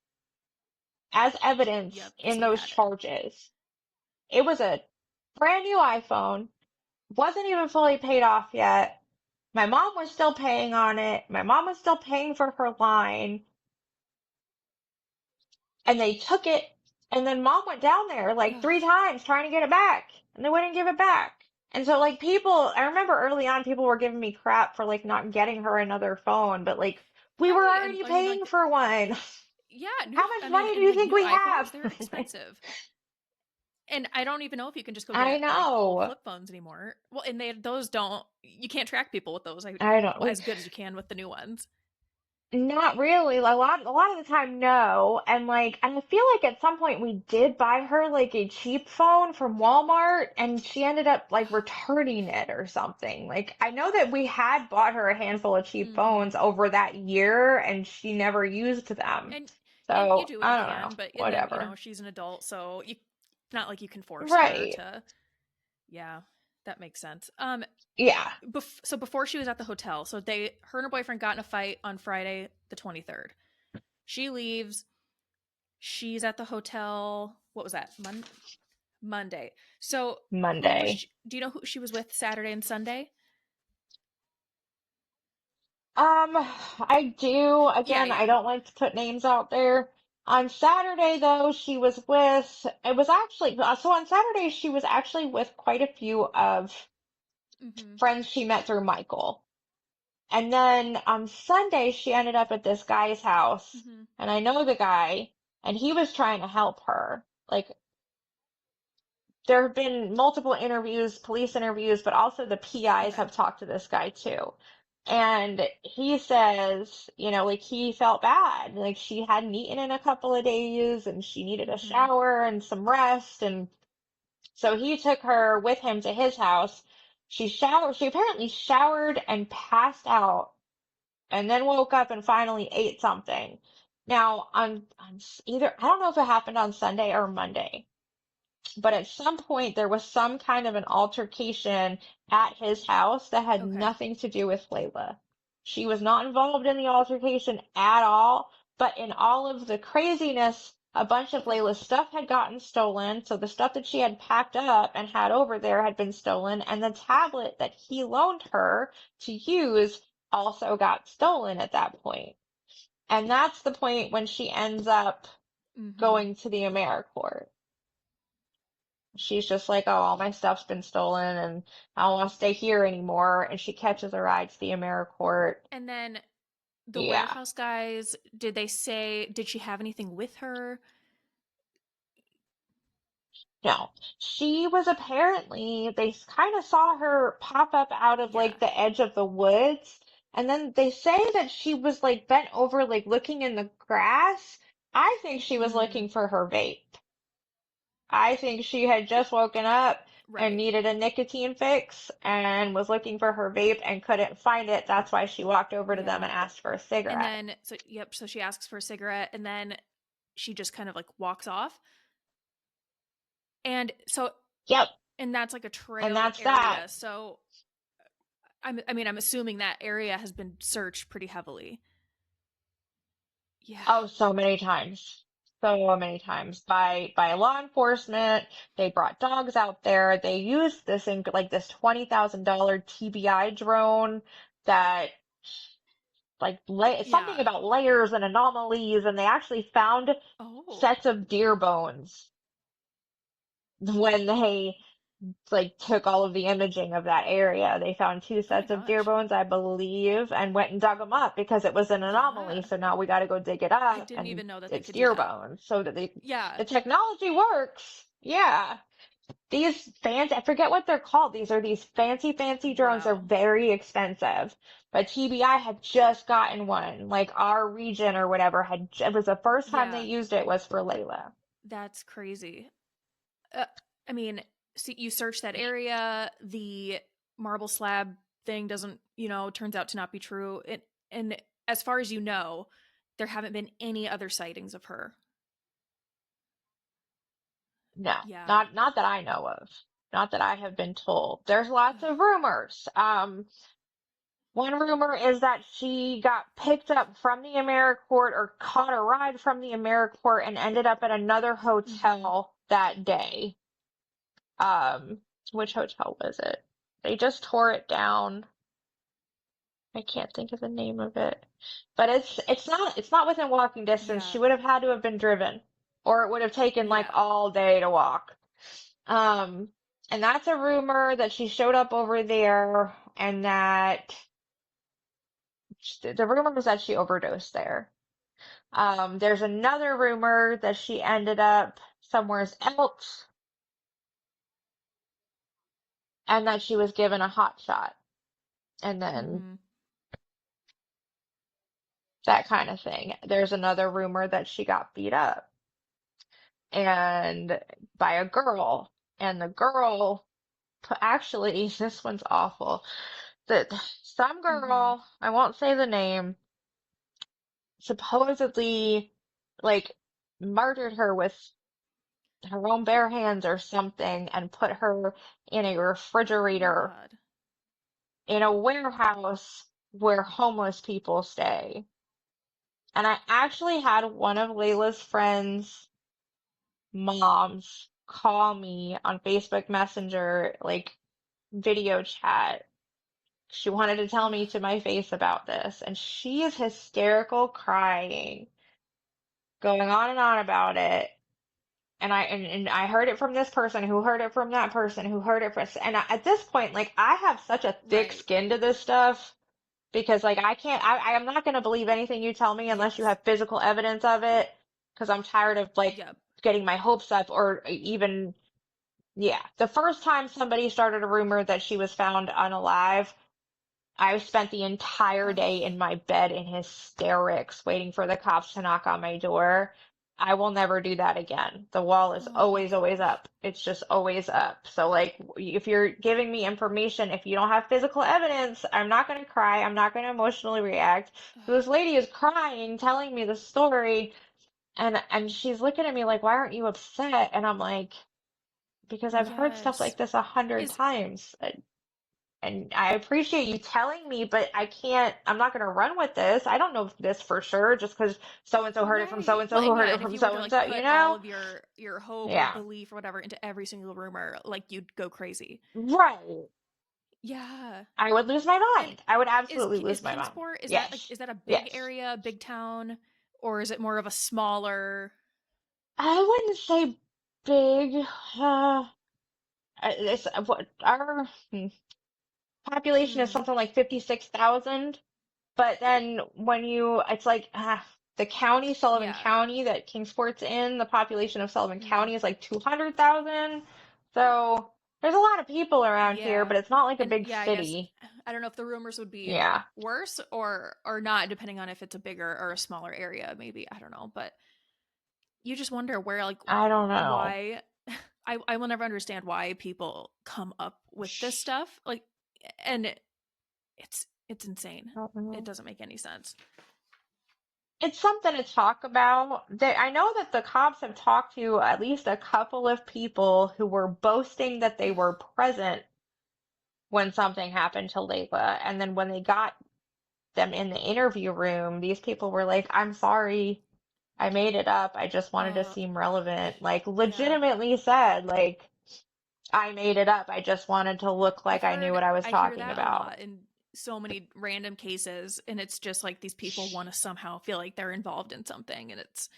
Speaker 2: as evidence
Speaker 1: Yep,
Speaker 2: in
Speaker 1: so he
Speaker 2: those
Speaker 1: had it.
Speaker 2: charges. It was a brand new iPhone, wasn't even fully paid off yet. My mom was still paying on it. My mom was still paying for her line, and they took it. And then mom went down there like
Speaker 1: Ugh.
Speaker 2: 3 times trying to get it back, and they wouldn't give it back. And so, like, I remember early on, people were giving me crap for like not getting her another phone, but like, we were
Speaker 1: Right. And
Speaker 2: already
Speaker 1: I mean,
Speaker 2: paying
Speaker 1: like,
Speaker 2: for one.
Speaker 1: yeah,
Speaker 2: How much
Speaker 1: I mean,
Speaker 2: money do
Speaker 1: and
Speaker 2: you
Speaker 1: like
Speaker 2: think
Speaker 1: new
Speaker 2: we have?
Speaker 1: iPhones, they're expensive. And I don't even know if you can just go
Speaker 2: I
Speaker 1: get like old
Speaker 2: know.
Speaker 1: flip phones anymore. Well, and those don't, you can't track people with those
Speaker 2: I don't.
Speaker 1: as good as you can with the new ones.
Speaker 2: Not really. A lot of the time, no. And I feel like at some point we did buy her like a cheap phone from Walmart, and she ended up like returning it or something. Like I know that we had bought her a handful of cheap
Speaker 1: Mm-hmm.
Speaker 2: phones over that year, and she never used them.
Speaker 1: And you
Speaker 2: So
Speaker 1: do what you
Speaker 2: I don't know.
Speaker 1: can, but and then
Speaker 2: Whatever.
Speaker 1: she's an adult, so it's not like you can force her
Speaker 2: Right.
Speaker 1: to. Yeah, that makes sense.
Speaker 2: Yeah.
Speaker 1: So before she was at the hotel, so her and her boyfriend got in a fight on Friday the 23rd. She leaves. She's at the hotel. What was that? Monday. So
Speaker 2: Monday.
Speaker 1: do you know who she was with Saturday and Sunday?
Speaker 2: I do.
Speaker 1: Yeah,
Speaker 2: Again, I
Speaker 1: yeah.
Speaker 2: don't like to put names out there. On Saturday, though, it was actually, so on Saturday, she was actually with quite a few of
Speaker 1: Mm-hmm.
Speaker 2: friends she met through Michael. And then on Sunday, she ended up at this guy's house,
Speaker 1: Mm-hmm.
Speaker 2: and I know the guy, and he was trying to help her. Like, there have been multiple interviews, police interviews, but also the PIs
Speaker 1: Okay.
Speaker 2: have talked to this guy too. And he says, like he felt bad. Like she hadn't eaten in a couple of days and she needed a
Speaker 1: Mm-hmm.
Speaker 2: shower and some rest. And so he took her with him to his house. She apparently showered and passed out and then woke up and finally ate something. Now, on either, I don't know if it happened on Sunday or Monday, but at some point there was some kind of an altercation at his house that had
Speaker 1: Okay.
Speaker 2: nothing to do with Layla. She was not involved in the altercation at all, but in all of the craziness, a bunch of Layla's stuff had gotten stolen. So the stuff that she had packed up and had over there had been stolen, and the tablet that he loaned her to use also got stolen at that point. And that's the point when she ends up
Speaker 1: Mm-hmm.
Speaker 2: going to the AmeriCorps. She's just like, oh, all my stuff's been stolen and I don't want to stay here anymore. And she catches a ride to the AmeriCorps.
Speaker 1: And then the
Speaker 2: Yeah,
Speaker 1: warehouse guys, did she have anything with her?
Speaker 2: no. She was apparently, they kind of saw her pop up out of
Speaker 1: Yeah.
Speaker 2: like the edge of the woods. And then they say that she was like bent over, like looking in the grass. I think she was
Speaker 1: Mm,
Speaker 2: looking for her vape. I think she had just woken up and
Speaker 1: right.
Speaker 2: needed a nicotine fix and was looking for her vape and couldn't find it. That's why she walked over to them
Speaker 1: Yeah.
Speaker 2: and asked for a
Speaker 1: And
Speaker 2: cigarette.
Speaker 1: then so she asks for a cigarette and then she just kind of like walks off. And so
Speaker 2: Yep.
Speaker 1: and that's like a
Speaker 2: And
Speaker 1: trail
Speaker 2: that's that.
Speaker 1: area. So I'm assuming that area has been searched pretty heavily. Yeah.
Speaker 2: Oh, so many times. So many times by law enforcement. They brought dogs out there. They used this in like this $20,000 TBI drone that something
Speaker 1: Yeah.
Speaker 2: about layers and anomalies, and they actually found
Speaker 1: Oh.
Speaker 2: sets of deer bones when they like took all of the imaging of that area. They found two
Speaker 1: Oh my
Speaker 2: sets of deer
Speaker 1: gosh.
Speaker 2: bones, I believe, and went and dug them up because it was an anomaly.
Speaker 1: Yeah.
Speaker 2: So now we got to go dig it
Speaker 1: I
Speaker 2: up,
Speaker 1: didn't
Speaker 2: and
Speaker 1: even know that they
Speaker 2: it's
Speaker 1: could do
Speaker 2: deer
Speaker 1: that.
Speaker 2: bones. So that
Speaker 1: Yeah.
Speaker 2: the technology works. Yeah. these fancy, I forget what they're called. These are these fancy drones. They're
Speaker 1: Wow.
Speaker 2: very expensive. But TBI had just gotten one, like our region or whatever it was the first time they
Speaker 1: Yeah,
Speaker 2: used it was for Layla.
Speaker 1: that's crazy. Uh, I mean, see, you search that area, the marble slab thing doesn't, turns out to not be true. And as far as you know, there haven't been any other sightings of her.
Speaker 2: No,
Speaker 1: Yeah.
Speaker 2: not that I know of. Not that I have been told. There's lots
Speaker 1: Ugh.
Speaker 2: of rumors. One rumor is that she got picked up from the AmeriCorps or caught a ride from the AmeriCorps and ended up at another
Speaker 1: Mm-hmm.
Speaker 2: hotel that day. Um, which hotel was it? They just tore it down. I can't think of the name of it. But it's not within walking distance.
Speaker 1: Yeah.
Speaker 2: She would have had to have been driven, or it would have taken like
Speaker 1: Yeah.
Speaker 2: all day to walk. Um, and that's a rumor that she showed up over there and that the rumor was that she overdosed there. There's another rumor that she ended up somewhere else and that she was given a hot shot and then
Speaker 1: Mm-hmm.
Speaker 2: that kind of thing. There's another rumor that she got beat up and by a girl and the girl actually this one's awful. That some
Speaker 1: Mm-hmm.
Speaker 2: girl, I won't say the name, supposedly like murdered her with her own bare hands or something and put her in a
Speaker 1: Oh my
Speaker 2: refrigerator
Speaker 1: God.
Speaker 2: in a warehouse where homeless people stay. And I actually had one of Layla's friends' moms call me on Facebook Messenger, like video chat. She wanted to tell me
Speaker 1: Ugh.
Speaker 2: to my face about this, and she is hysterical, crying, going on and on about it. And I heard it from this person who heard it from that person who heard it from, and at this point, like I have such a thick
Speaker 1: Right.
Speaker 2: skin to this stuff because like I can't, I am not going to believe anything you tell me unless you
Speaker 1: Yes.
Speaker 2: have physical evidence of it because I'm tired of like
Speaker 1: Yep.
Speaker 2: getting my hopes up or even, yeah. The first time somebody started a rumor that she was found unalive, I spent the entire
Speaker 1: Ugh.
Speaker 2: day in my bed in hysterics, waiting for the cops to knock on my door. I will never do that again. The wall is
Speaker 1: Oh my
Speaker 2: always
Speaker 1: gosh.
Speaker 2: up. It's just always up. So, like, if you're giving me information, if you don't have physical evidence, I'm not going to cry. I'm not going to emotionally react. So this
Speaker 1: Ugh.
Speaker 2: lady is crying, telling me the story, and she's looking at me like, "Why aren't you upset?" And I'm like, "Because I've heard stuff
Speaker 1: Yes.
Speaker 2: like this 100
Speaker 1: Is
Speaker 2: times. And I appreciate you telling me, but I can't, I'm not going to run with this. I don't know this for sure just because so and so heard it from so
Speaker 1: right.
Speaker 2: and so
Speaker 1: Well,
Speaker 2: who
Speaker 1: and
Speaker 2: heard
Speaker 1: yeah,
Speaker 2: it
Speaker 1: and if
Speaker 2: from
Speaker 1: you were
Speaker 2: so
Speaker 1: to
Speaker 2: and
Speaker 1: like
Speaker 2: so,
Speaker 1: put all of your hope or
Speaker 2: Yeah.
Speaker 1: belief or whatever into every single rumor, like you'd go crazy.
Speaker 2: Right.
Speaker 1: Yeah.
Speaker 2: I would lose my
Speaker 1: And
Speaker 2: mind. I would
Speaker 1: is
Speaker 2: absolutely
Speaker 1: is
Speaker 2: lose my mind.
Speaker 1: Kingsport,
Speaker 2: Yes.
Speaker 1: is that a big
Speaker 2: Yes.
Speaker 1: area, big town, or is it more of a smaller?
Speaker 2: I wouldn't say big. It's what our population is
Speaker 1: Mm,
Speaker 2: something like 56,000. But then it's like the county, Sullivan
Speaker 1: yeah.
Speaker 2: County that Kingsport's in, the population of Sullivan
Speaker 1: Mm,
Speaker 2: County is like 200,000. So there's a lot of people around here,
Speaker 1: yeah.
Speaker 2: but it's not like a
Speaker 1: And
Speaker 2: big
Speaker 1: yeah, I guess
Speaker 2: city.
Speaker 1: I don't know if the rumors would be
Speaker 2: Yeah,
Speaker 1: worse or not, depending on if it's a bigger or a smaller area. Maybe I don't know, but you just wonder where like
Speaker 2: I don't know.
Speaker 1: why I will never understand why people come up with this stuff like and it's insane.
Speaker 2: I don't
Speaker 1: It
Speaker 2: know.
Speaker 1: doesn't make any sense.
Speaker 2: It's something to talk about. I know that the cops have talked to at least a couple of people who were boasting that they were present when something happened to Layla, and then when they got them in the interview room, these people were like, "I'm sorry. I made it up. I just wanted to
Speaker 1: uh
Speaker 2: seem relevant." Like
Speaker 1: yeah,
Speaker 2: legitimately said, like I made it up. I just wanted to look like I knew what I was
Speaker 1: I hear
Speaker 2: talking
Speaker 1: that a
Speaker 2: about.
Speaker 1: lot in so many random cases, and it's just like these people want to somehow feel like they're involved in something, and it's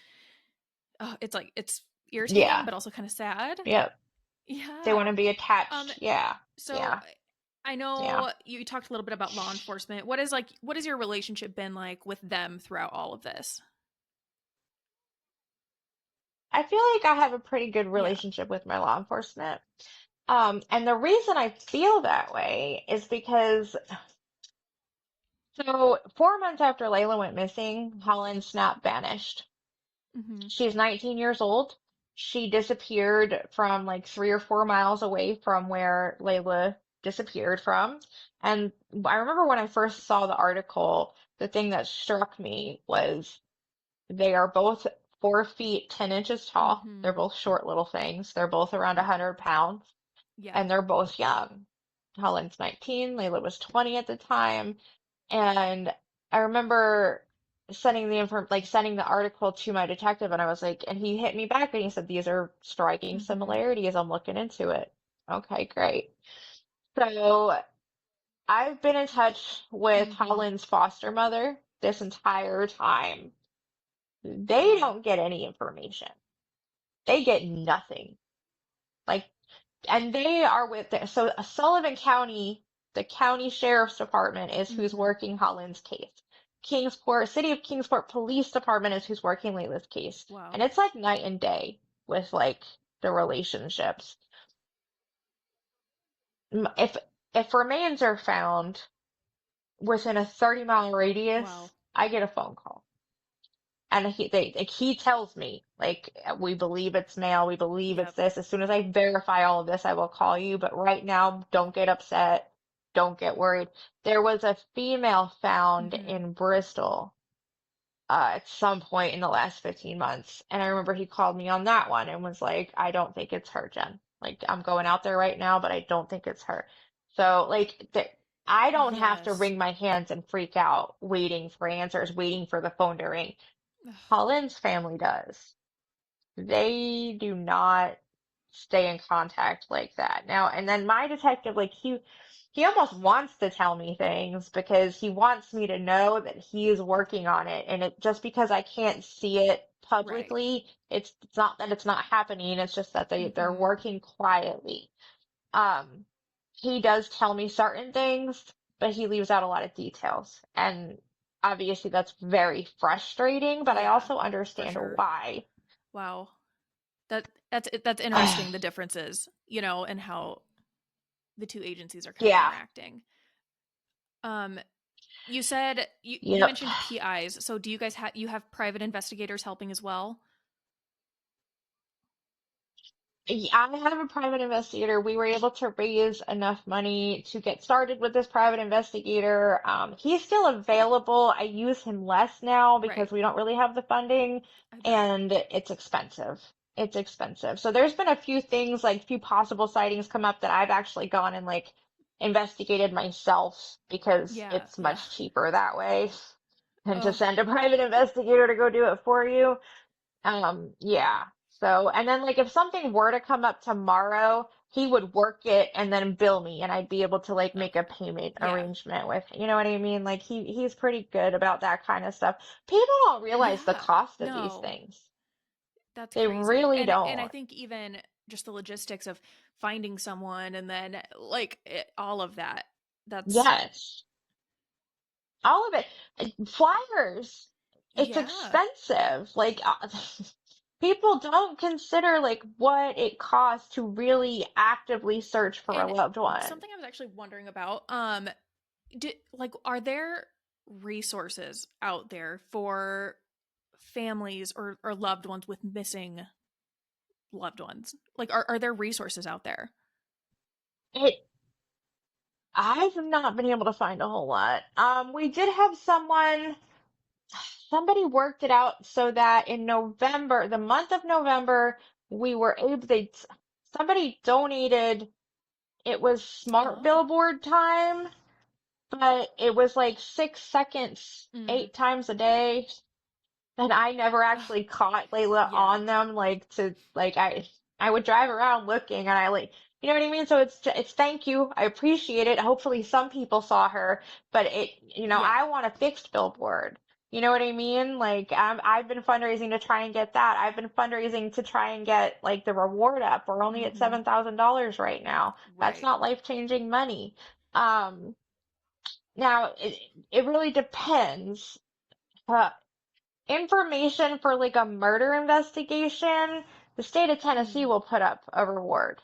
Speaker 1: like it's irritating
Speaker 2: Yeah.
Speaker 1: but also kind of sad.
Speaker 2: Yep. They want
Speaker 1: Yeah.
Speaker 2: to be
Speaker 1: um
Speaker 2: attached. Yeah.
Speaker 1: so
Speaker 2: Yeah.
Speaker 1: I
Speaker 2: Yeah.
Speaker 1: know you talked a little bit about law enforcement. What has your relationship been like with them throughout all of this?
Speaker 2: I feel like I have a pretty good
Speaker 1: Yeah.
Speaker 2: relationship with my law enforcement. And the reason I feel that way is because, so 4 months after Layla went missing, Holland Snap vanished.
Speaker 1: Mhm.
Speaker 2: She's 19 years old. She disappeared from like 3 or 4 miles away from where Layla disappeared from. And I remember when I first saw the article, the thing that struck me was they are both 4 feet 10 inches tall. They're
Speaker 1: Mhm.
Speaker 2: both short little things. They're both around 100 pounds,
Speaker 1: Yeah.
Speaker 2: and they're both young. Helen's 19, Layla was 20 at the time. And I remember sending the article to my detective, and I was like, and he hit me back and he said, these are striking
Speaker 1: Mhm.
Speaker 2: similarities. I'm looking into it. Okay, great. So I've been in touch with
Speaker 1: Mhm.
Speaker 2: Holland's foster mother this entire time. They
Speaker 1: Wow.
Speaker 2: don't get any information. They get nothing. Like, and they are with so Sullivan County, the county sheriff's department is who's
Speaker 1: Mhm.
Speaker 2: working Holland's case. City of Kingsport Police Department is who's working Layla's case. And
Speaker 1: Wow.
Speaker 2: it's like night and day with like the relationships. If remains are found within a 30-mile
Speaker 1: Wow.
Speaker 2: radius, I get a phone call. And he tells me, like, we believe it's male, we believe it's
Speaker 1: Yep.
Speaker 2: this. As soon as I verify all of this, I will call you. But right now, don't get upset. Don't get worried. There was a female found
Speaker 1: Mhm.
Speaker 2: in Bristol, at some point in the last 15 months. And I remember he called me on that one and was like, I don't think it's her, Jen. Like, I'm going out there right now, but I don't think it's her. So, like, I don't have to
Speaker 1: Yes.
Speaker 2: wring my hands and freak out waiting for answers, waiting for the phone to ring.
Speaker 1: Ugh.
Speaker 2: Colin's family does. They do not stay in contact like that. Now, and then my detective, like he almost wants to tell me things because he wants me to know that he is working on it. And it just because I can't see it
Speaker 1: Right.
Speaker 2: publicly, it's not that it's not happening, it's just that they're
Speaker 1: Mhm.
Speaker 2: working quietly. Um, he does tell me certain things, but he leaves out a lot of details. And obviously that's very frustrating, but I
Speaker 1: Yeah.
Speaker 2: also
Speaker 1: For
Speaker 2: understand
Speaker 1: sure.
Speaker 2: why.
Speaker 1: Wow. That's interesting, the differences, and how the two agencies are kind of
Speaker 2: Yeah.
Speaker 1: interacting. Um you said you
Speaker 2: Yep.
Speaker 1: mentioned PIs. So do you guys have private investigators helping as well?
Speaker 2: I have a private investigator. We were able to raise enough money to get started with this private investigator. He's still available. I use him less now
Speaker 1: Right.
Speaker 2: because we don't really have the funding
Speaker 1: I bet.
Speaker 2: and it's expensive. It's expensive. So there's been a few things, like few possible sightings come up that I've actually gone and like investigated myself because
Speaker 1: Yeah.
Speaker 2: it's
Speaker 1: Yeah.
Speaker 2: much cheaper that way than to
Speaker 1: Oh,
Speaker 2: send a private investigator to go do it for you. Yeah. So, and then like if something were to come up tomorrow, he would work it and then bill me and I'd be able to like make a
Speaker 1: okay.
Speaker 2: payment
Speaker 1: Yeah.
Speaker 2: arrangement with, you know what I mean? Like he's pretty good about that kind of stuff. People don't realize the
Speaker 1: Yeah.
Speaker 2: cost of these
Speaker 1: No,
Speaker 2: things.
Speaker 1: that's
Speaker 2: They
Speaker 1: crazy.
Speaker 2: really
Speaker 1: And I
Speaker 2: don't.
Speaker 1: think even just the logistics of finding someone and then like all of that. That's
Speaker 2: Yes. All of it. Flyers. It's
Speaker 1: yeah.
Speaker 2: expensive. Like people don't consider like what it costs to really actively search for a
Speaker 1: And
Speaker 2: loved one.
Speaker 1: something I was actually wondering about, are there resources out there for families or loved ones with missing loved ones? Like, are there resources out there?
Speaker 2: It I've not been able to find a whole lot. We did have somebody worked it out so that in November, the month of November, we were able, somebody donated, it was smart
Speaker 1: Oh.
Speaker 2: billboard time, but it was like 6 seconds,
Speaker 1: Mm.
Speaker 2: 8 times a day. And I never
Speaker 1: Ugh,
Speaker 2: actually caught Layla
Speaker 1: yeah.
Speaker 2: on them, like to like I would drive around looking, and I like, you know what I mean? So it's thank you, I appreciate it. Hopefully some people saw her, but
Speaker 1: Yeah.
Speaker 2: I want a fixed billboard. You know what I mean? Like I've been fundraising to try and get that. I've been fundraising to try and get like the reward up. We're only at
Speaker 1: Mm-hmm.
Speaker 2: $7,000 right now. That's
Speaker 1: Right.
Speaker 2: not life-changing money. Um, Now it really depends. information for like a murder investigation, the state of Tennessee
Speaker 1: Mm,
Speaker 2: will put up a reward.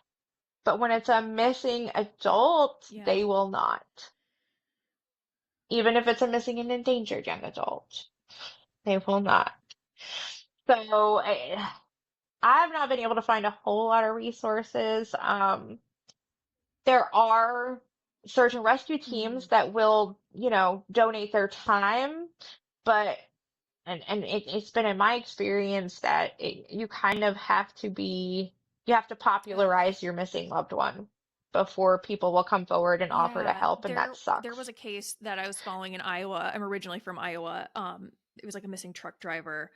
Speaker 2: But when it's a missing adult,
Speaker 1: yeah.
Speaker 2: they will not. Even if it's a missing and endangered young adult, they will not. So I've not been able to find a whole lot of resources. There are search and rescue
Speaker 1: Mm,
Speaker 2: teams that will, donate their time, but it's been in my experience that you kind of you have to
Speaker 1: ugh.
Speaker 2: popularize your missing loved one before people will come forward and offer to
Speaker 1: Yeah,
Speaker 2: help, and that
Speaker 1: there was
Speaker 2: sucks.
Speaker 1: a case that I was following in Iowa. I'm originally from Iowa. It was like a missing truck driver,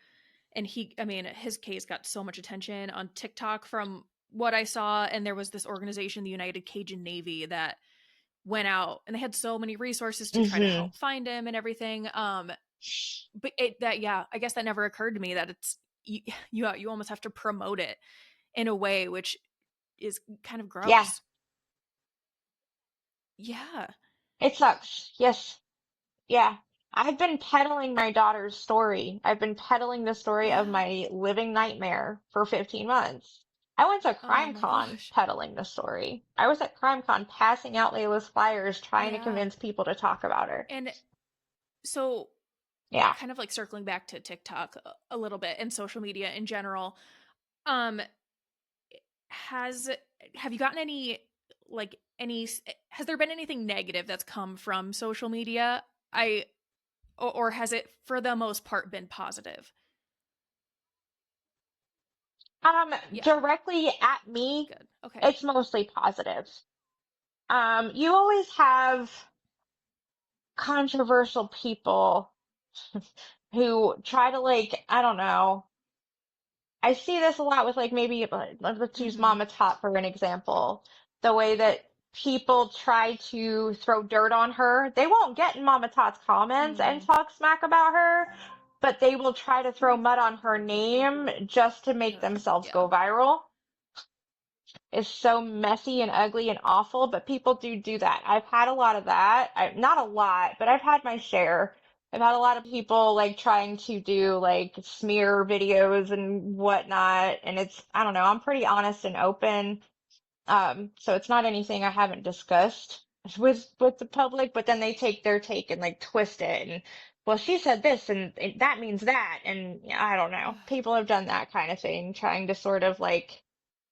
Speaker 1: and I mean, his case got so much attention on TikTok from what I saw. And there was this organization, the United Cajun Navy, that went out, and they had so many resources to try to
Speaker 2: Hmm.
Speaker 1: help find him and everything. But yeah, I guess that never occurred to me that you, you almost have to promote it in a way which is kind of
Speaker 2: Yeah,
Speaker 1: gross. Yeah.
Speaker 2: it sucks. Yes. Yeah. I've been peddling my daughter's story. I've been peddling the story of
Speaker 1: Yeah.
Speaker 2: my living nightmare for 15 months. I went to
Speaker 1: Oh
Speaker 2: Crime
Speaker 1: my
Speaker 2: Con
Speaker 1: gosh.
Speaker 2: peddling the story. I was at Crime Con passing out Layla's flyers, trying to
Speaker 1: Yeah.
Speaker 2: convince people to talk about her.
Speaker 1: And so,
Speaker 2: Yeah.
Speaker 1: kind of like circling back to TikTok a little bit and social media in general, um has have you gotten any has there been anything negative that's come from social media? I or has it for the most part been positive? Yeah,
Speaker 2: Directly at me,
Speaker 1: good. Okay.
Speaker 2: it's mostly positive. You always have controversial people who try to like, I don't know. I see this a lot with like maybe let's use
Speaker 1: Mhm.
Speaker 2: Mama Tot for an example. The way that people try to throw dirt on her. They won't get in Mama Tot's comments and
Speaker 1: Mm.
Speaker 2: talk smack about her, but they will try to throw mud on her name just to make
Speaker 1: Ugh,
Speaker 2: themselves
Speaker 1: yeah.
Speaker 2: go viral. Is so messy and ugly and awful, but people do that. I've had a lot of that. Not a lot, but I've had my share. I've had a lot of people like trying to do like smear videos and whatnot, and I don't know, I'm pretty honest and open. So it's not anything I haven't discussed with the public, but then they take their take and like twist it and well, she said this and that means that, and yeah, I don't know.
Speaker 1: Ugh.
Speaker 2: People have done that kind of thing, trying to sort of like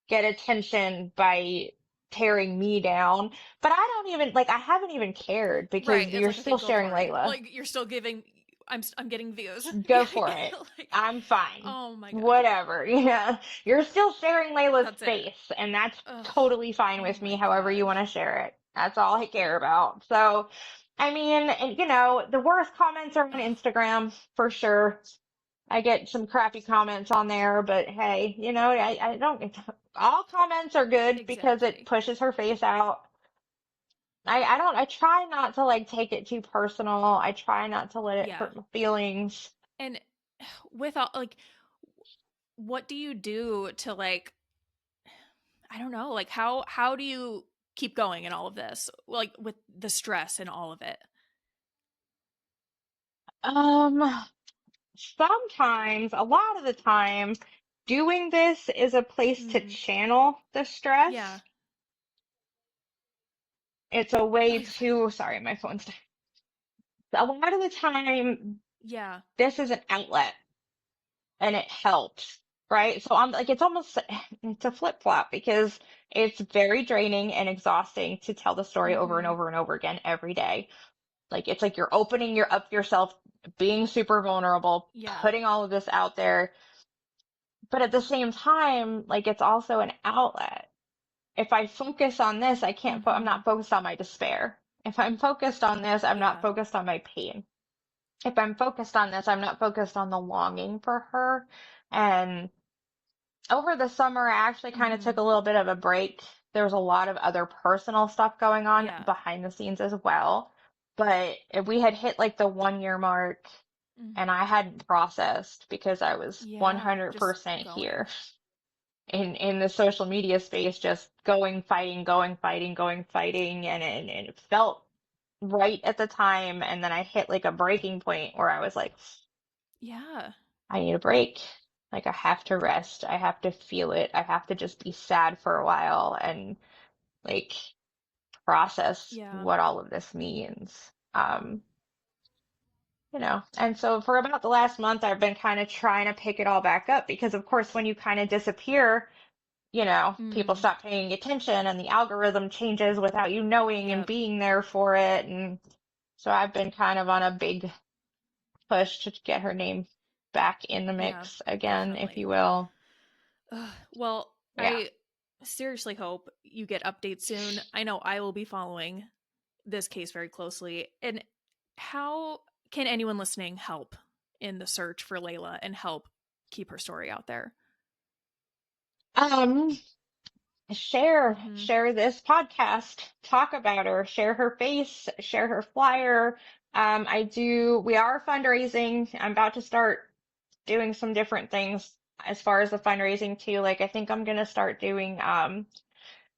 Speaker 2: get attention by tearing me down. But I don't even like I haven't even cared
Speaker 1: Right.
Speaker 2: because
Speaker 1: It's
Speaker 2: you're
Speaker 1: like, okay,
Speaker 2: still
Speaker 1: go
Speaker 2: sharing
Speaker 1: for it.
Speaker 2: Layla.
Speaker 1: Like, you're still giving. I'm getting views.
Speaker 2: Go
Speaker 1: Yeah.
Speaker 2: for it.
Speaker 1: Like,
Speaker 2: I'm fine.
Speaker 1: oh my gosh.
Speaker 2: Whatever. Yeah. You're still sharing Layla's
Speaker 1: That's it.
Speaker 2: face, and that's
Speaker 1: Ugh.
Speaker 2: totally fine
Speaker 1: Oh
Speaker 2: with me,
Speaker 1: my
Speaker 2: however you want
Speaker 1: gosh.
Speaker 2: to share it. That's all I care about. So, I mean, and the worst comments are on
Speaker 1: Ugh.
Speaker 2: Instagram for sure. I get some crappy comments on there, but hey, I don't, all comments are good because it
Speaker 1: Exactly.
Speaker 2: pushes her face out. I try not to like take it too personal. I try not to let it
Speaker 1: Yeah.
Speaker 2: hurt my feelings.
Speaker 1: And with all like, what do you do to like? I don't know. Like, how do you keep going in all of this? Like with the stress and all of it.
Speaker 2: Um, Sometimes, a lot of the time, doing this is a place to
Speaker 1: Mm,
Speaker 2: channel the
Speaker 1: yeah.
Speaker 2: stress. It's a
Speaker 1: Oh,
Speaker 2: way
Speaker 1: you're fine.
Speaker 2: to, sorry, my phone's, a lot of the time,
Speaker 1: Yeah.
Speaker 2: this is an outlet and it helps, right? So I'm like, it's a flip-flop because it's very draining and exhausting to tell the story over and
Speaker 1: Mm-hmm.
Speaker 2: over and over again every day. Like it's like you're opening your up yourself, being super vulnerable,
Speaker 1: Yeah.
Speaker 2: putting all of this out there, but at the same time, like it's also an outlet. If I focus on this, I'm
Speaker 1: Mm-hmm.
Speaker 2: not focused on my despair. If I'm focused on this, I'm not
Speaker 1: Yeah.
Speaker 2: focused on my pain. If I'm focused on this, I'm not focused on the longing for her. And over the summer, I actually kind of took
Speaker 1: Mm-hmm.
Speaker 2: a little bit of a break. There was a lot of other personal stuff going on
Speaker 1: Yeah.
Speaker 2: behind the scenes as well. But if we had hit like the 1 year mark
Speaker 1: Mm.
Speaker 2: and I hadn't processed because I was
Speaker 1: Yeah. Just
Speaker 2: 100%
Speaker 1: going.
Speaker 2: here in the social media space, just going, fighting, going, fighting, going, fighting. And it felt right at the time. And then I hit like a breaking point where I was like,
Speaker 1: Yeah.
Speaker 2: I need a break. Like I have to rest. I have to feel it. I have to just be sad for a while and like process
Speaker 1: Yeah.
Speaker 2: what all of this means. And so for about the last month, I've been kind of trying to pick it all back up because, of course, when you kind of disappear, people
Speaker 1: Mm.
Speaker 2: stop paying attention and the algorithm changes without you knowing and
Speaker 1: Yep.
Speaker 2: being there for it. And so I've been kind of on a big push to get her name back in the
Speaker 1: Yeah,
Speaker 2: mix again, if
Speaker 1: definitely.
Speaker 2: you will.
Speaker 1: Well,
Speaker 2: Yeah.
Speaker 1: I seriously hope you get updates soon. I know I will be following this case very closely. And how can anyone listening help in the search for Layla and help keep her story out there?
Speaker 2: Um, share,
Speaker 1: Mm-hmm.
Speaker 2: share this podcast, talk about her, share her face, share her flyer. We are fundraising. I'm about to start doing some different things as far as the fundraising too. Like I think I'm gonna start doing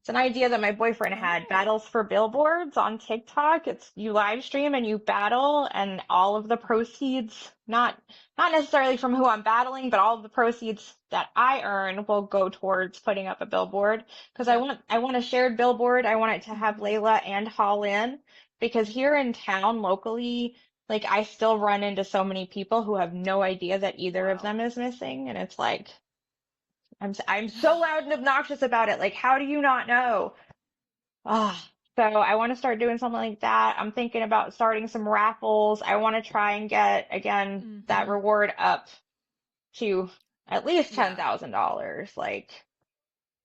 Speaker 2: it's an idea that my boyfriend had,
Speaker 1: Oh,
Speaker 2: battles for billboards on TikTok. It's you live stream and you battle and all of the proceeds, not necessarily from who I'm battling, but all of the proceeds that I earn will go towards putting up a billboard because
Speaker 1: yep.
Speaker 2: I want a shared billboard. I want it to have
Speaker 1: Mm-hmm.
Speaker 2: Layla and Haul in because here in town locally, like I still run into so many people who have no idea that either of
Speaker 1: Wow.
Speaker 2: them is missing, and it's like I'm so loud and obnoxious about it. Like, how do you not know? Ah, so I want to start doing something like that. I'm thinking about starting some raffles. I want to try and get again that
Speaker 1: Mm-hmm.
Speaker 2: reward up to at least
Speaker 1: Yeah.
Speaker 2: $10,000. Like,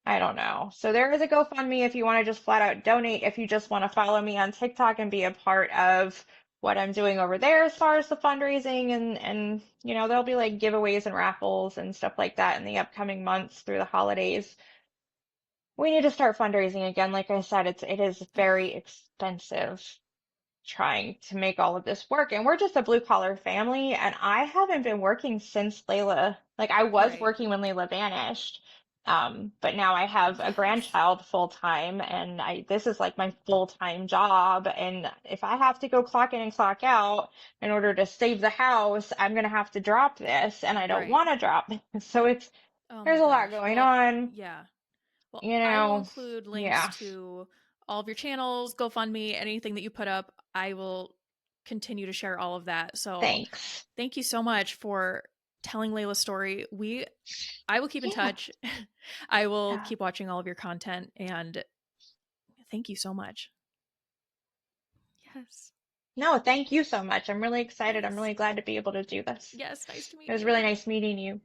Speaker 2: I don't know. So there is a GoFundMe if you want to just flat out donate, if you just want to follow me on TikTok and be a part of what I'm doing over there as far as the fundraising and there'll be like giveaways and raffles and stuff like that in the upcoming months through the holidays. We need to start fundraising again. Like I said, it is very expensive trying to make all of this work. And we're just a blue collar family. And I haven't been working since Layla, like I was
Speaker 1: Right.
Speaker 2: working when Layla vanished. But now I have a
Speaker 1: Yes.
Speaker 2: grandchild full time and this is like my full time job. And if I have to go clock in and clock out in order to save the house, I'm going to have to drop this and I don't
Speaker 1: Right.
Speaker 2: want to drop this. So
Speaker 1: Oh my
Speaker 2: there's a lot
Speaker 1: gosh.
Speaker 2: going
Speaker 1: Well,
Speaker 2: on,
Speaker 1: yeah. Well,
Speaker 2: you
Speaker 1: I will
Speaker 2: know,
Speaker 1: include links
Speaker 2: yeah,
Speaker 1: to all of your channels, GoFundMe, anything that you put up. I will continue to share all of that. So
Speaker 2: thanks.
Speaker 1: thank you so much for telling Layla's story. I will keep in
Speaker 2: Yeah,
Speaker 1: touch. I will
Speaker 2: yeah.
Speaker 1: keep watching all of your content and thank you so much. Yes.
Speaker 2: No, thank you so much. I'm really excited. I'm
Speaker 1: Yes.
Speaker 2: really glad to be able to do this.
Speaker 1: Yes. Nice to
Speaker 2: It
Speaker 1: meet
Speaker 2: was really
Speaker 1: you.
Speaker 2: nice meeting you.